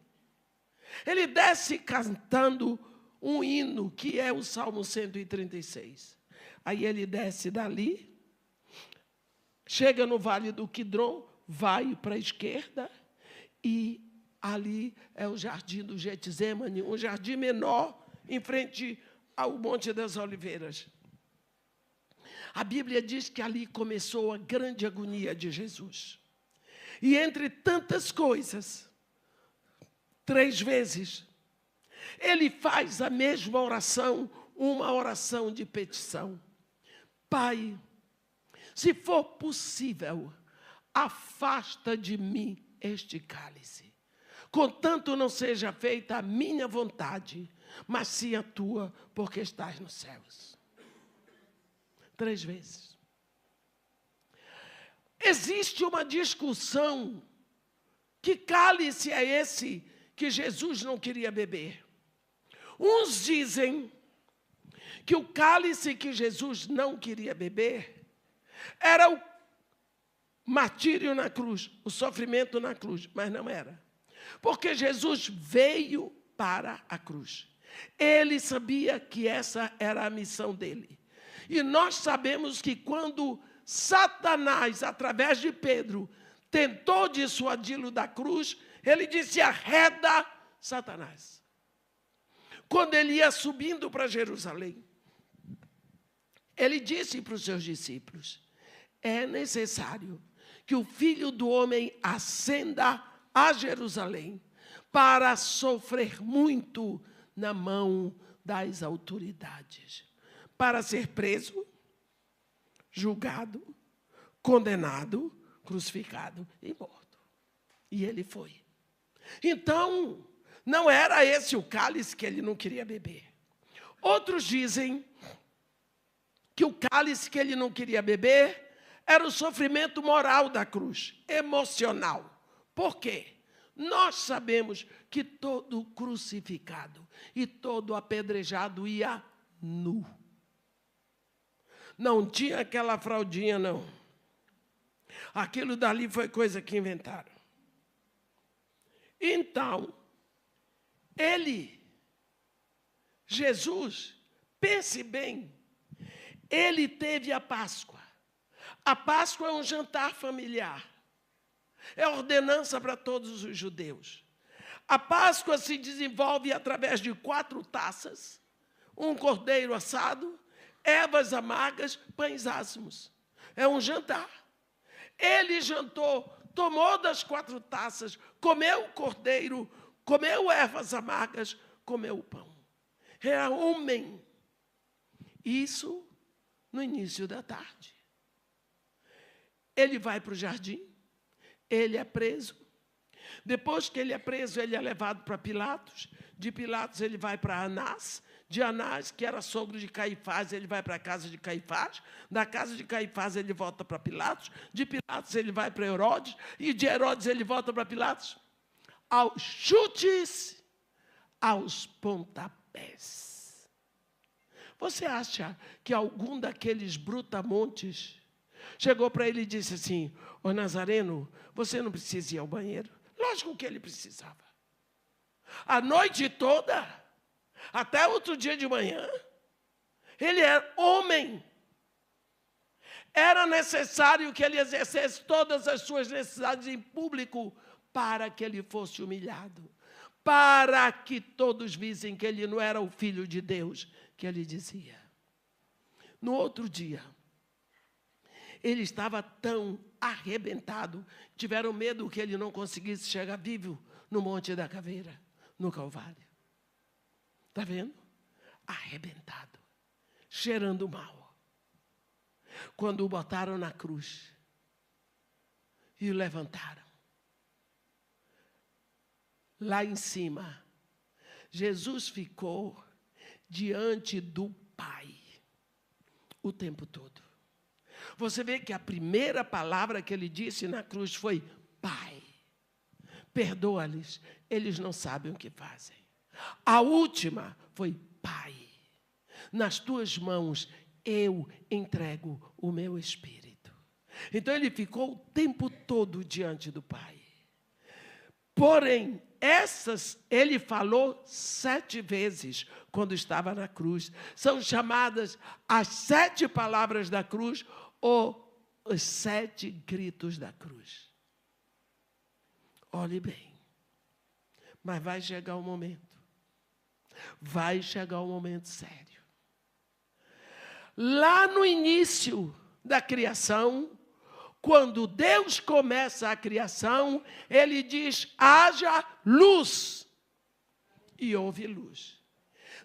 ele desce cantando um hino, que é o Salmo 136. Aí ele desce dali, chega no Vale do Quidron, vai para a esquerda, e ali é o Jardim do Getsemane, um jardim menor, em frente ao Monte das Oliveiras. A Bíblia diz que ali começou a grande agonia de Jesus. E entre tantas coisas, 3 vezes, ele faz a mesma oração, uma oração de petição. Pai, se for possível, afasta de mim este cálice. Contanto não seja feita a minha vontade, mas sim a tua, porque estás nos céus. 3 vezes. Existe uma discussão. Que cálice é esse que Jesus não queria beber? Uns dizem que o cálice que Jesus não queria beber era o martírio na cruz, o sofrimento na cruz, mas não era. Porque Jesus veio para a cruz. Ele sabia que essa era a missão dele. E nós sabemos que quando Satanás, através de Pedro, tentou dissuadi-lo da cruz, ele disse: arreda, Satanás. Quando ele ia subindo para Jerusalém, ele disse para os seus discípulos: é necessário que o Filho do Homem ascenda a Jerusalém para sofrer muito na mão das autoridades, para ser preso, julgado, condenado, crucificado e morto. E ele foi. Então, não era esse o cálice que ele não queria beber. Outros dizem que o cálice que ele não queria beber era o sofrimento moral da cruz, emocional. Por quê? Nós sabemos que todo crucificado e todo apedrejado ia nu. Não tinha aquela fraldinha, não. Aquilo dali foi coisa que inventaram. Então, Jesus, pense bem, ele teve a Páscoa. A Páscoa é um jantar familiar. É ordenança para todos os judeus. A Páscoa se desenvolve através de 4 taças, um cordeiro assado, ervas amargas, pães ázimos. É um jantar. Ele jantou, tomou das 4 taças, comeu o cordeiro, comeu ervas amargas, comeu o pão. Era homem. Isso no início da tarde. Ele vai para o jardim, ele é preso. Depois que ele é preso, ele é levado para Pilatos. De Pilatos, ele vai para Anás. De Anás, que era sogro de Caifás, ele vai para a casa de Caifás. Da casa de Caifás, ele volta para Pilatos. De Pilatos, ele vai para Herodes. E de Herodes, ele volta para Pilatos. Aos chutes, aos pontapés. Você acha que algum daqueles brutamontes chegou para ele e disse assim: ô Nazareno, você não precisa ir ao banheiro? Lógico que ele precisava. A noite toda, até outro dia de manhã, ele era homem. Era necessário que ele exercesse todas as suas necessidades em público para que ele fosse humilhado, para que todos vissem que ele não era o Filho de Deus, que ele dizia. No outro dia, ele estava tão arrebentado, tiveram medo que ele não conseguisse chegar vivo no Monte da Caveira, no Calvário. Está vendo? Arrebentado, cheirando mal. Quando o botaram na cruz e o levantaram, lá em cima, Jesus ficou diante do Pai o tempo todo. Você vê que a primeira palavra que ele disse na cruz foi: Pai, perdoa-lhes, eles não sabem o que fazem. A última foi: Pai, nas tuas mãos eu entrego o meu espírito. Então ele ficou o tempo todo diante do Pai. Porém, ele falou 7 vezes quando estava na cruz. São chamadas as 7 palavras da cruz ou os 7 gritos da cruz. Olhe bem, mas vai chegar um momento. Vai chegar um momento sério. Lá no início da criação, quando Deus começa a criação, ele diz: haja luz. e houve luz.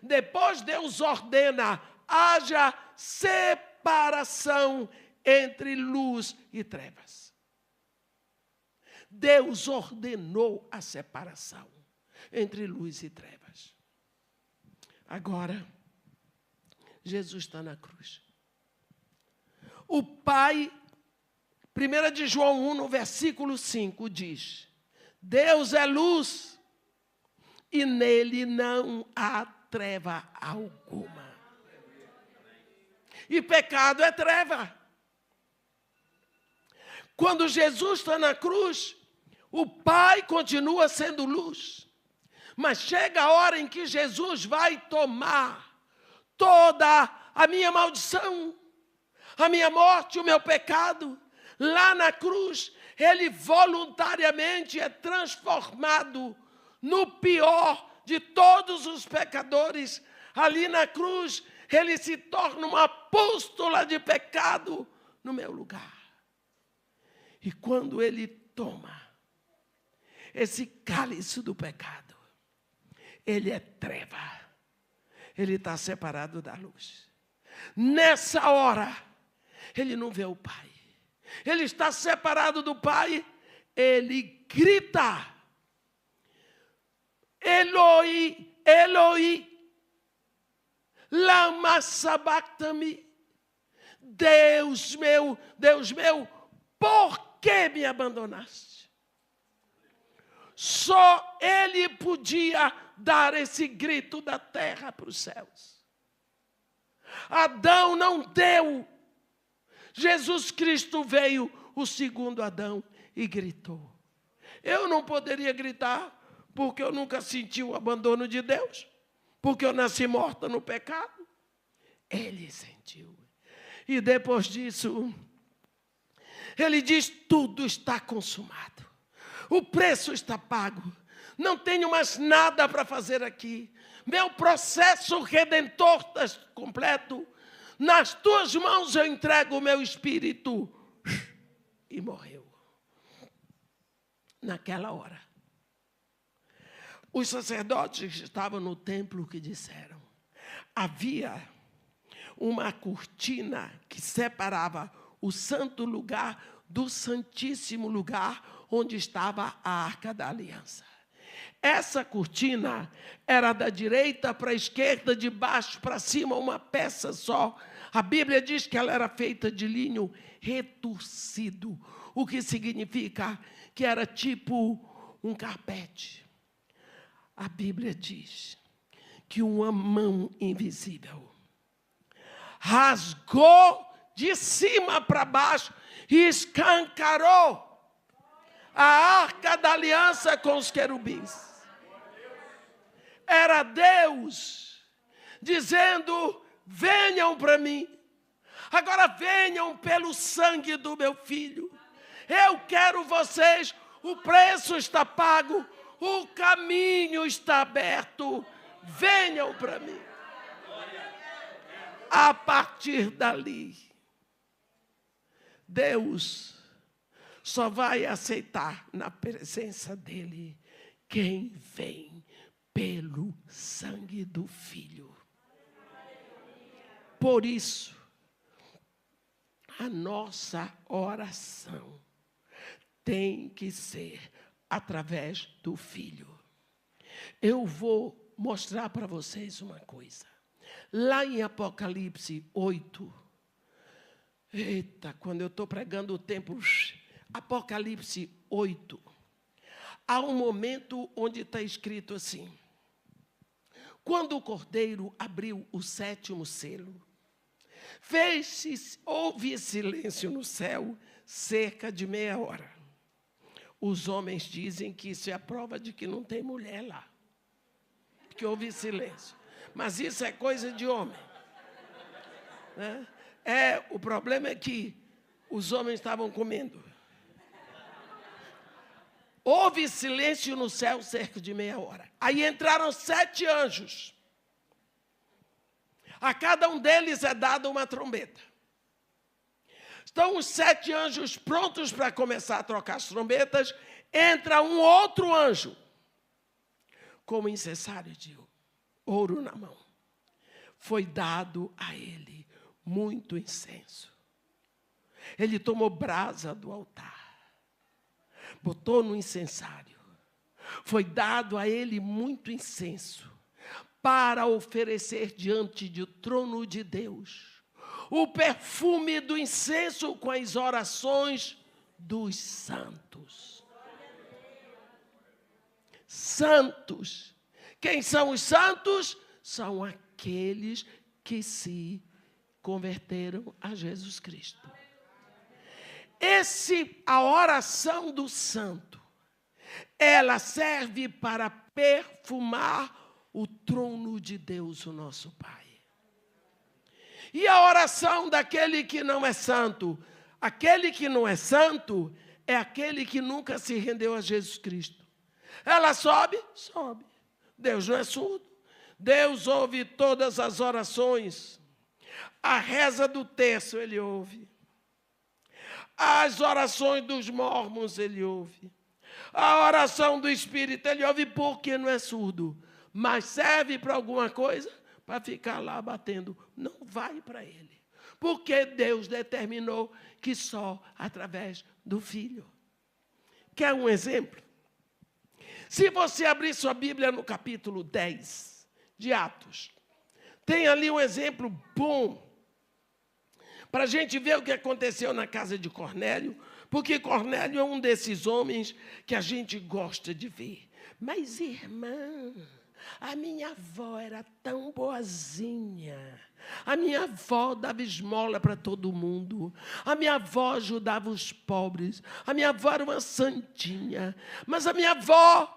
Depois Deus ordena, haja separação entre luz e trevas. Deus ordenou a separação entre luz e trevas. Agora, Jesus está na cruz. O Pai, 1 de João 1, no versículo 5, diz: Deus é luz e nele não há treva alguma. E pecado é treva. Quando Jesus está na cruz, o Pai continua sendo luz. Mas chega a hora em que Jesus vai tomar toda a minha maldição, a minha morte, o meu pecado. Lá na cruz, ele voluntariamente é transformado no pior de todos os pecadores. Ali na cruz, ele se torna uma apóstola de pecado no meu lugar. E quando ele toma esse cálice do pecado, ele é treva. Ele está separado da luz. Nessa hora, ele não vê o Pai. Ele está separado do Pai. Ele grita: Eloi, Eloi, lama sabachthani. Deus meu, por que me abandonaste? Só ele podia dar esse grito da terra para os céus. Adão não deu. Jesus Cristo veio, o segundo Adão, e gritou. Eu não poderia gritar, porque eu nunca senti o abandono de Deus, porque eu nasci morta no pecado. Ele sentiu. E depois disso, ele diz: tudo está consumado. O preço está pago. Não tenho mais nada para fazer aqui. Meu processo redentor está completo. Nas tuas mãos eu entrego o meu espírito. E morreu. Naquela hora, os sacerdotes que estavam no templo que disseram: havia uma cortina que separava o santo lugar do santíssimo lugar onde estava a Arca da Aliança. Essa cortina era da direita para a esquerda, de baixo para cima, uma peça só. A Bíblia diz que ela era feita de linho retorcido, o que significa que era tipo um carpete. A Bíblia diz que uma mão invisível rasgou de cima para baixo e escancarou a Arca da Aliança com os querubins. Era Deus dizendo: venham para mim. Agora venham pelo sangue do meu filho. Eu quero vocês. O preço está pago. O caminho está aberto. Venham para mim. A partir dali, Deus só vai aceitar na presença dele quem vem pelo sangue do Filho. Por isso, a nossa oração tem que ser através do Filho. Eu vou mostrar para vocês uma coisa. Lá em Apocalipse 8, quando eu estou pregando o tempo, Apocalipse 8, há um momento onde está escrito assim: quando o Cordeiro abriu o 7º selo, houve silêncio no céu cerca de meia hora. Os homens dizem que isso é a prova de que não tem mulher lá, que houve silêncio. Mas isso é coisa de homem, né? O problema é que os homens estavam comendo. Houve silêncio no céu cerca de meia hora. Aí entraram 7 anjos. A cada um deles é dada uma trombeta. Estão os 7 anjos prontos para começar a trocar as trombetas. Entra um outro anjo como incensário de ouro na mão. Foi dado a ele muito incenso. Ele tomou brasa do altar, botou no incensário. Foi dado a ele muito incenso para oferecer diante do trono de Deus o perfume do incenso com as orações dos santos. Santos. Quem são os santos? São aqueles que se converteram a Jesus Cristo. A oração do santo, ela serve para perfumar o trono de Deus, o nosso Pai. E a oração daquele que não é santo? Aquele que não é santo é aquele que nunca se rendeu a Jesus Cristo. Ela sobe? Sobe. Deus não é surdo. Deus ouve todas as orações. A reza do terço ele ouve. As orações dos mormons ele ouve. A oração do Espírito ele ouve porque não é surdo. Mas serve para alguma coisa? Para ficar lá batendo. Não vai para ele. Porque Deus determinou que só através do Filho. Quer um exemplo? Se você abrir sua Bíblia no capítulo 10 de Atos, tem ali um exemplo bom para a gente ver o que aconteceu na casa de Cornélio, porque Cornélio é um desses homens que a gente gosta de ver. Mas, irmã, a minha avó era tão boazinha. A minha avó dava esmola para todo mundo. A minha avó ajudava os pobres. A minha avó era uma santinha. Mas a minha avó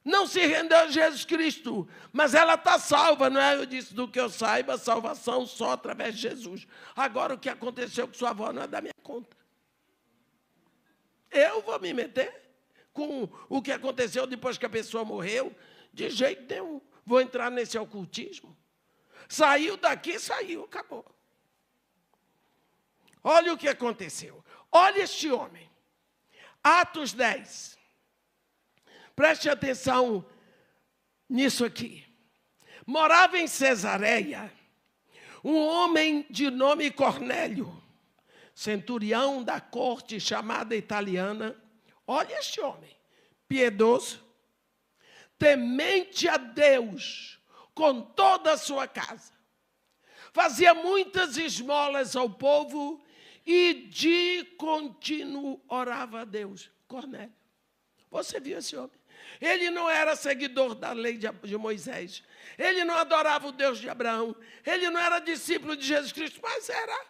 não se rendeu a Jesus Cristo, mas ela está salva, não é? Eu disse, do que eu saiba, salvação só através de Jesus. Agora, o que aconteceu com sua avó não é da minha conta. Eu vou me meter com o que aconteceu depois que a pessoa morreu? De jeito nenhum. Vou entrar nesse ocultismo. Saiu daqui, saiu, acabou. Olha o que aconteceu. Olha este homem. Atos 10. Preste atenção nisso aqui. Morava em Cesareia um homem de nome Cornélio, centurião da corte chamada italiana. Olha este homem, piedoso, temente a Deus com toda a sua casa. Fazia muitas esmolas ao povo e de contínuo orava a Deus. Cornélio. Você viu esse homem? Ele não era seguidor da lei de Moisés. Ele não adorava o Deus de Abraão. Ele não era discípulo de Jesus Cristo, mas era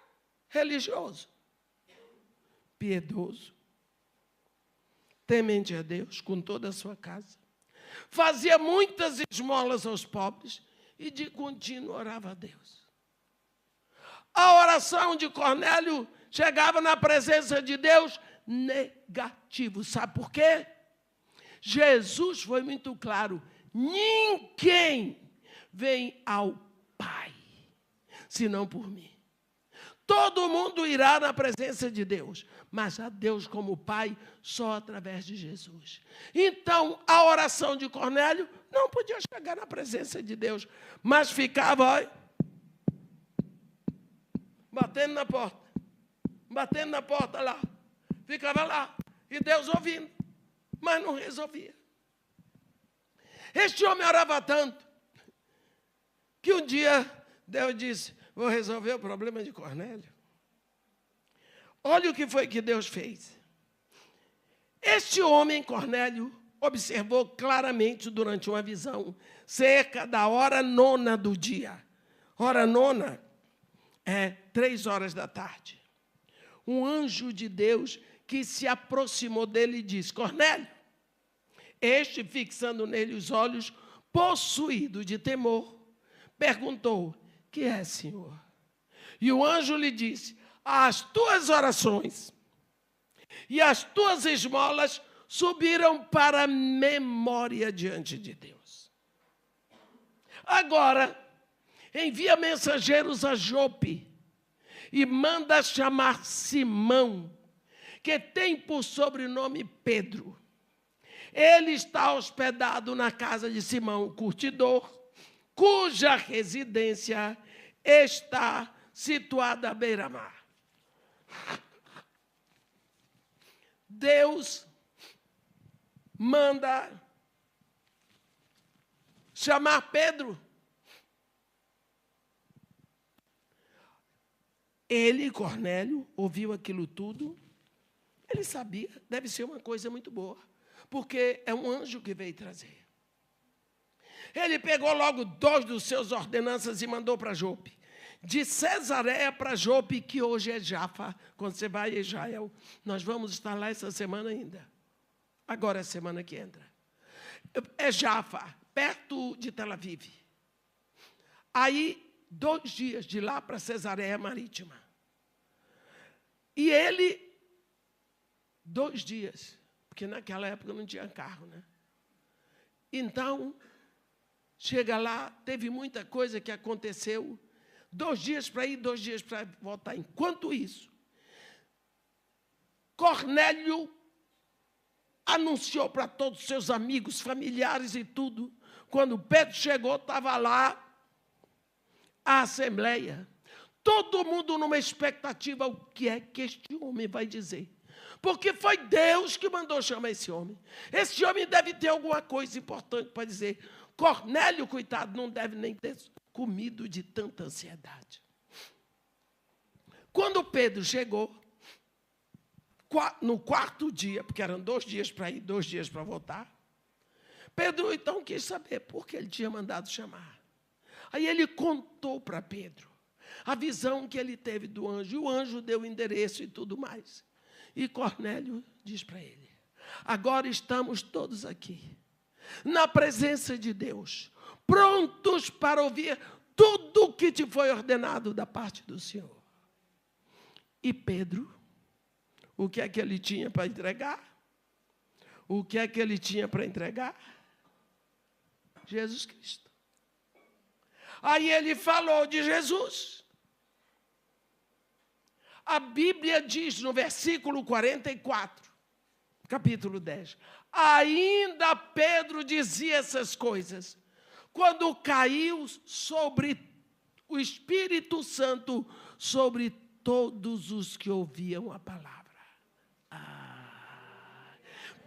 religioso, piedoso, temente a Deus com toda a sua casa. Fazia muitas esmolas aos pobres e de contínuo orava a Deus. A oração de Cornélio chegava na presença de Deus negativo. Sabe por quê? Jesus foi muito claro. Ninguém vem ao Pai, senão por mim. Todo mundo irá na presença de Deus, mas a Deus como Pai só através de Jesus. Então, a oração de Cornélio não podia chegar na presença de Deus, mas ficava batendo na porta lá. Ficava lá, e Deus ouvindo, mas não resolvia. Este homem orava tanto, que um dia Deus disse, vou resolver o problema de Cornélio. Olha o que foi que Deus fez. Este homem, Cornélio, observou claramente durante uma visão, cerca da hora 9 do dia. Hora 9 é 3 horas da tarde. Um anjo de Deus que se aproximou dele e disse, Cornélio. Este, fixando nele os olhos, possuído de temor, perguntou, que é, Senhor? E o anjo lhe disse, as tuas orações e as tuas esmolas subiram para a memória diante de Deus. Agora, envia mensageiros a Jope e manda chamar Simão, que tem por sobrenome Pedro. Ele está hospedado na casa de Simão, o curtidor, cuja residência está situada à beira-mar. Deus manda chamar Pedro. Ele, Cornélio, ouviu aquilo tudo. Ele sabia, deve ser uma coisa muito boa, porque é um anjo que veio trazer. Ele pegou logo 2 dos seus ordenanças e mandou para Jope. De Cesareia para Jope, que hoje é Jafa. Quando você vai a Israel, nós vamos estar lá essa semana ainda. Agora é a semana que entra. É Jafa, perto de Tel Aviv. Aí, 2 dias de lá para Cesareia Marítima. E ele, 2 dias, porque naquela época não tinha carro, né? Então, chega lá, teve muita coisa que aconteceu. 2 dias para ir, 2 dias para voltar. Enquanto isso, Cornélio anunciou para todos os seus amigos, familiares e tudo. Quando Pedro chegou, estava lá a assembleia. Todo mundo numa expectativa, o que é que este homem vai dizer? Porque foi Deus que mandou chamar esse homem. Esse homem deve ter alguma coisa importante para dizer. Cornélio, coitado, não deve nem ter comido de tanta ansiedade. Quando Pedro chegou, no 4º dia, porque eram 2 dias para ir, 2 dias para voltar, Pedro então quis saber por que ele tinha mandado chamar. Aí ele contou para Pedro a visão que ele teve do anjo, e o anjo deu o endereço e tudo mais. E Cornélio diz para ele: agora estamos todos aqui, na presença de Deus, prontos para ouvir tudo o que te foi ordenado da parte do Senhor. E Pedro, o que é que ele tinha para entregar? O que é que ele tinha para entregar? Jesus Cristo. Aí ele falou de Jesus. A Bíblia diz no versículo 44, capítulo 10, ainda Pedro dizia essas coisas, quando caiu sobre o Espírito Santo, sobre todos os que ouviam a palavra.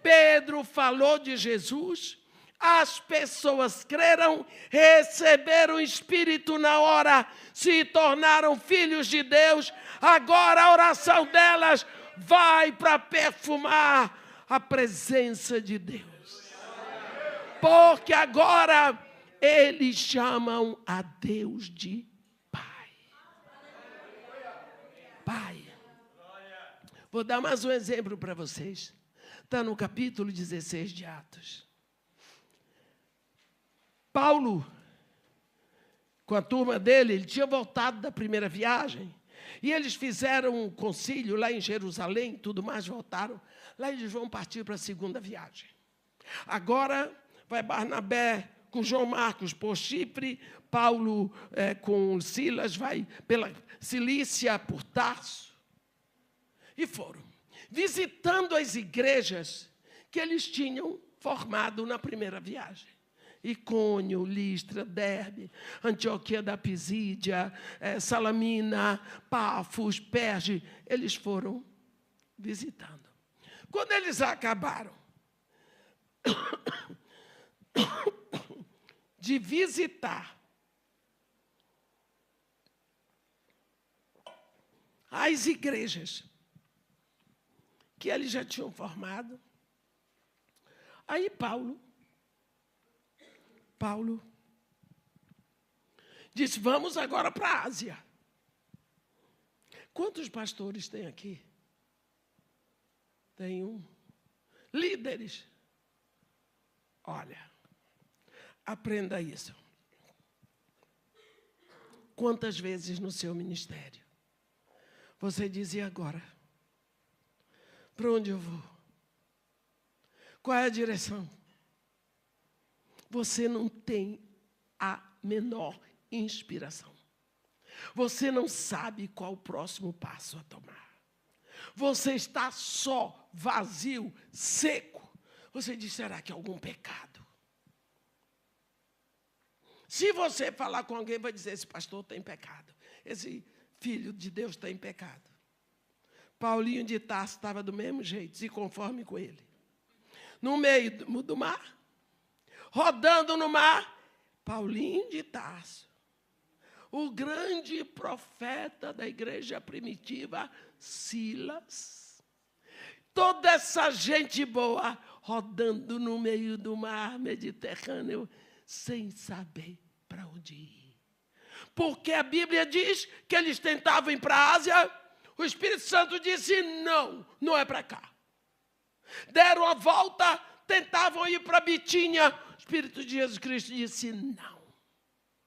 Pedro falou de Jesus, as pessoas creram, receberam o Espírito na hora, se tornaram filhos de Deus. Agora a oração delas vai para perfumar a presença de Deus. Porque agora eles chamam a Deus de Pai. Pai. Vou dar mais um exemplo para vocês. Está no capítulo 16 de Atos. Paulo, com a turma dele, ele tinha voltado da primeira viagem, e eles fizeram um concílio lá em Jerusalém, tudo mais, voltaram. Lá eles vão partir para a segunda viagem. Agora vai Barnabé com João Marcos por Chipre, Paulo com Silas vai pela Cilícia, por Tarso. E foram visitando as igrejas que eles tinham formado na primeira viagem. Icônio, Listra, Derbe, Antioquia da Pisídia, Salamina, Pafos, Perge, eles foram visitando. Quando eles acabaram de visitar as igrejas que eles já tinham formado, aí Paulo disse, vamos agora para a Ásia. Quantos pastores tem aqui? Tem um. Líderes. Olha, aprenda isso. Quantas vezes no seu ministério você dizia agora, para onde eu vou? Qual é a direção? Você não tem a menor inspiração. Você não sabe qual o próximo passo a tomar. Você está só, vazio, seco. Você diz, será que é algum pecado? Se você falar com alguém, vai dizer, esse pastor tem pecado. Esse filho de Deus tem pecado. Paulinho de Tarso estava do mesmo jeito, se conforme com ele. No meio do mar, rodando no mar, Paulinho de Tarso, o grande profeta da igreja primitiva, Silas. Toda essa gente boa rodando no meio do mar Mediterrâneo, sem saber para onde ir. Porque a Bíblia diz que eles tentavam ir para a Ásia, o Espírito Santo disse, não, não é para cá. Deram a volta, tentavam ir para Bitínia, o Espírito de Jesus Cristo disse, não.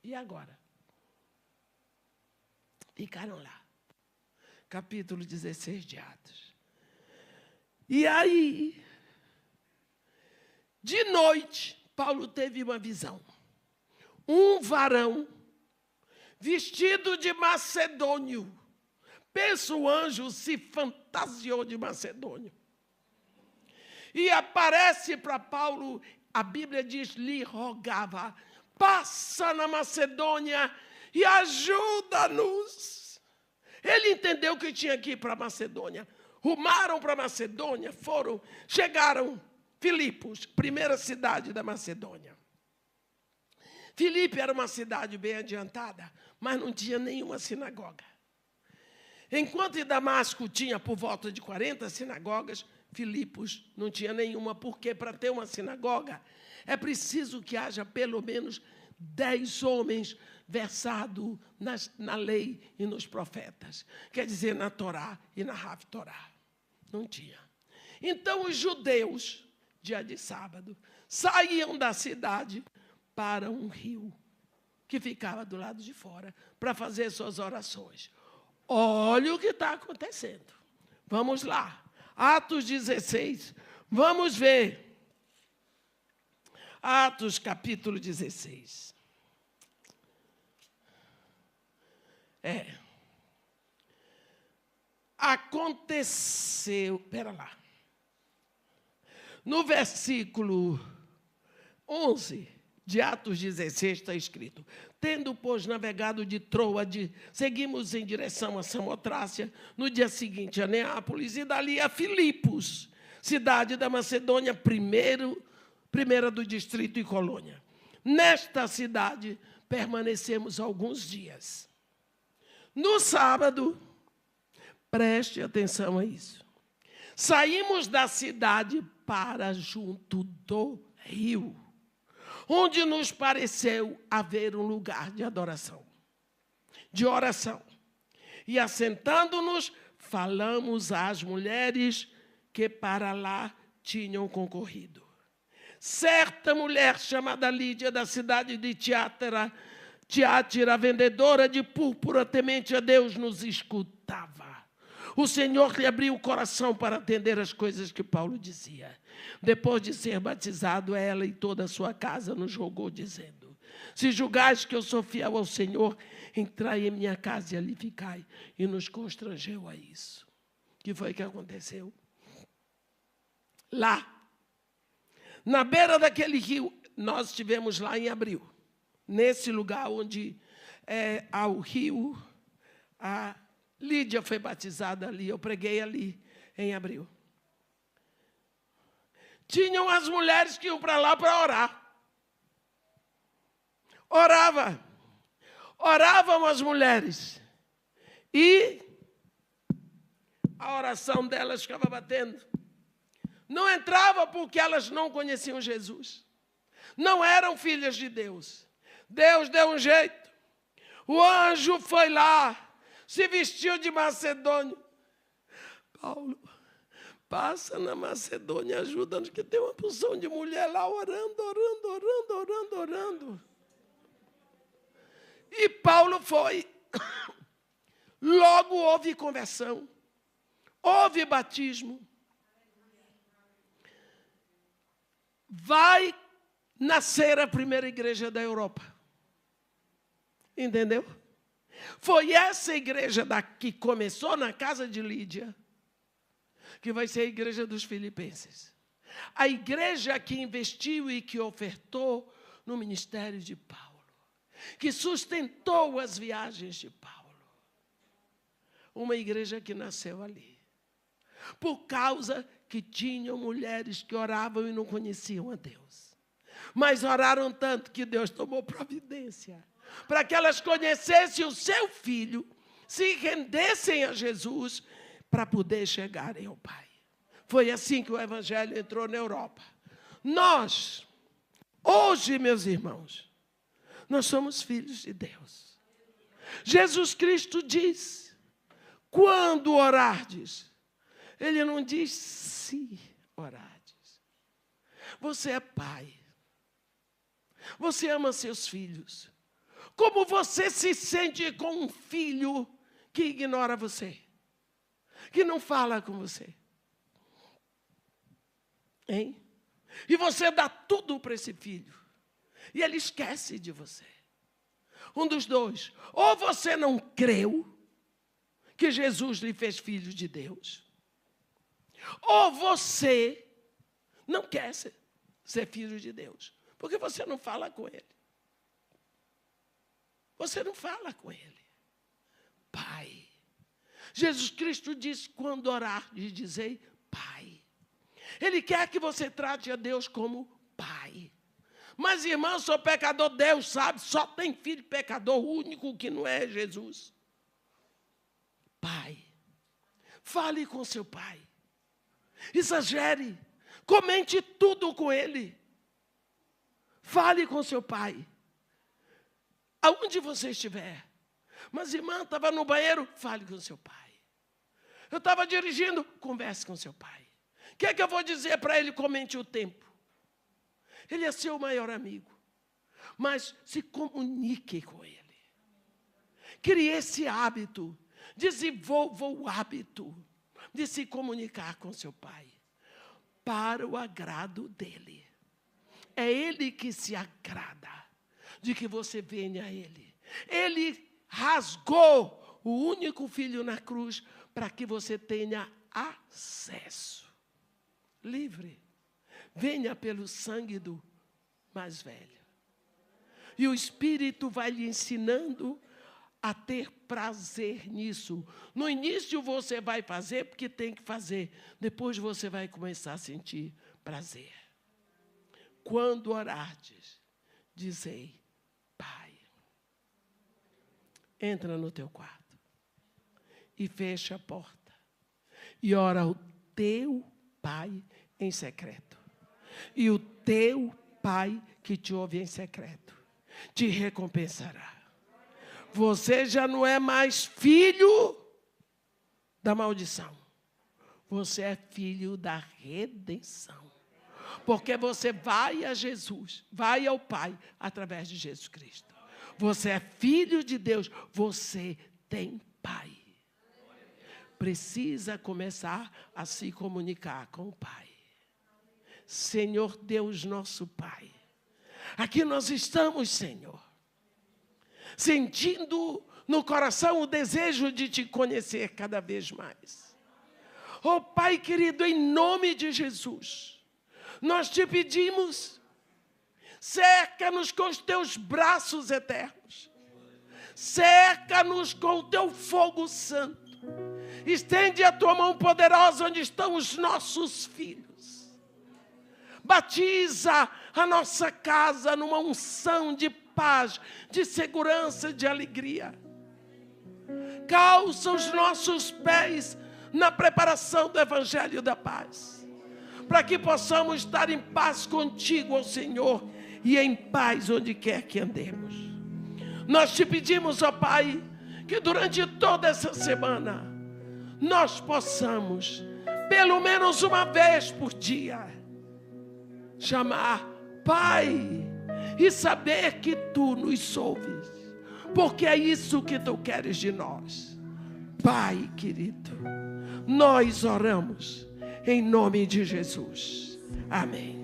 E agora? Ficaram lá. Capítulo 16 de Atos. E aí, de noite, Paulo teve uma visão. Um varão vestido de macedônio. Pensa, o anjo se fantasiou de macedônio. E aparece para Paulo, a Bíblia diz, lhe rogava, passa na Macedônia e ajuda-nos. Ele entendeu que tinha que ir para a Macedônia. Rumaram para a Macedônia, chegaram Filipos, primeira cidade da Macedônia. Filipe era uma cidade bem adiantada, mas não tinha nenhuma sinagoga. Enquanto em Damasco tinha por volta de 40 sinagogas, Filipos não tinha nenhuma, porque para ter uma sinagoga é preciso que haja pelo menos 10 homens versados na lei e nos profetas. Quer dizer, na Torá e na Haftorá. Não tinha. Então, os judeus, dia de sábado, saíam da cidade para um rio que ficava do lado de fora para fazer suas orações. Olha o que está acontecendo. Vamos lá. Atos 16. Vamos ver. Atos, capítulo 16. Aconteceu, espera lá. No versículo 11 de Atos 16 está escrito: tendo, pois, navegado de Troade, seguimos em direção a Samotrácia, no dia seguinte a Neápolis e dali a Filipos, cidade da Macedônia, primeira do distrito e colônia. Nesta cidade permanecemos alguns dias. No sábado, preste atenção a isso, saímos da cidade para junto do rio, onde nos pareceu haver um lugar de adoração, de oração. E assentando-nos, falamos às mulheres que para lá tinham concorrido. Certa mulher chamada Lídia, da cidade de Tiátira, vendedora de púrpura, temente a Deus, nos escutava. O Senhor lhe abriu o coração para atender as coisas que Paulo dizia. Depois de ser batizado, ela e toda a sua casa nos rogou, dizendo: se julgais que eu sou fiel ao Senhor, entrai em minha casa e ali ficai. E nos constrangeu a isso. O que foi que aconteceu? Lá, na beira daquele rio, nós estivemos lá em abril. Nesse lugar onde há o rio, a Lídia foi batizada ali, eu preguei ali em abril. Tinham as mulheres que iam para lá para orar. Oravam as mulheres. E a oração delas ficava batendo. Não entrava porque elas não conheciam Jesus. Não eram filhas de Deus. Deus deu um jeito. O anjo foi lá, se vestiu de macedônio. Paulo, passa na Macedônia, ajuda-nos, que tem uma porção de mulher lá orando. E Paulo foi. Logo houve conversão, houve batismo. Vai nascer a primeira igreja da Europa. Entendeu? Foi essa igreja que começou na casa de Lídia, que vai ser a igreja dos filipenses. A igreja que investiu e que ofertou no ministério de Paulo, que sustentou as viagens de Paulo. Uma igreja que nasceu ali, por causa que tinham mulheres que oravam e não conheciam a Deus. Mas oraram tanto que Deus tomou providência para que elas conhecessem o seu filho, se rendessem a Jesus para poder chegarem ao Pai. Foi assim que o Evangelho entrou na Europa. Nós, hoje, meus irmãos, nós somos filhos de Deus. Jesus Cristo diz, quando orardes, Ele não diz se orardes. Você é pai. Você ama seus filhos. Como você se sente com um filho que ignora você? Que não fala com você? Hein? E você dá tudo para esse filho. E ele esquece de você. Um dos dois. Ou você não creu que Jesus lhe fez filho de Deus. Ou você não quer ser filho de Deus. Porque você não fala com ele. Você não fala com ele. Pai. Jesus Cristo disse, quando orar, dizei Pai. Ele quer que você trate a Deus como Pai. Mas, irmão, sou pecador, Deus sabe, só tem filho pecador, o único que não é Jesus. Pai. Fale com seu pai. Exagere. Comente tudo com ele. Fale com seu pai. Aonde você estiver. Mas, irmã, estava no banheiro, fale com seu pai. Eu estava dirigindo, converse com seu pai. O que é que eu vou dizer para ele? Comente o tempo. Ele é seu maior amigo. Mas se comunique com ele. Crie esse hábito. Desenvolva o hábito de se comunicar com seu pai. Para o agrado dele. É ele que se agrada de que você venha a ele. Ele rasgou o único filho na cruz para que você tenha acesso. Livre. Venha pelo sangue do mais velho. E o Espírito vai lhe ensinando a ter prazer nisso. No início você vai fazer porque tem que fazer. Depois você vai começar a sentir prazer. Quando orardes, dizei, Pai. Entra no teu quarto e fecha a porta. E ora ao teu Pai em secreto. E o teu Pai que te ouve em secreto te recompensará. Você já não é mais filho da maldição. Você é filho da redenção. Porque você vai a Jesus, vai ao Pai através de Jesus Cristo. Você é filho de Deus, você tem Pai. Precisa começar a se comunicar com o Pai. Senhor Deus nosso Pai, aqui nós estamos, Senhor, sentindo no coração o desejo de te conhecer cada vez mais. Oh Pai querido, em nome de Jesus, nós te pedimos, cerca-nos com os teus braços eternos, cerca-nos com o teu fogo santo, estende a tua mão poderosa onde estão os nossos filhos, batiza a nossa casa numa unção de paz, de segurança, de alegria, calça os nossos pés na preparação do Evangelho da paz, para que possamos estar em paz contigo, ó Senhor, e em paz onde quer que andemos. Nós te pedimos, ó Pai, que durante toda essa semana, nós possamos, pelo menos uma vez por dia, chamar Pai e saber que Tu nos ouves, porque é isso que Tu queres de nós. Pai querido, nós oramos em nome de Jesus. Amém.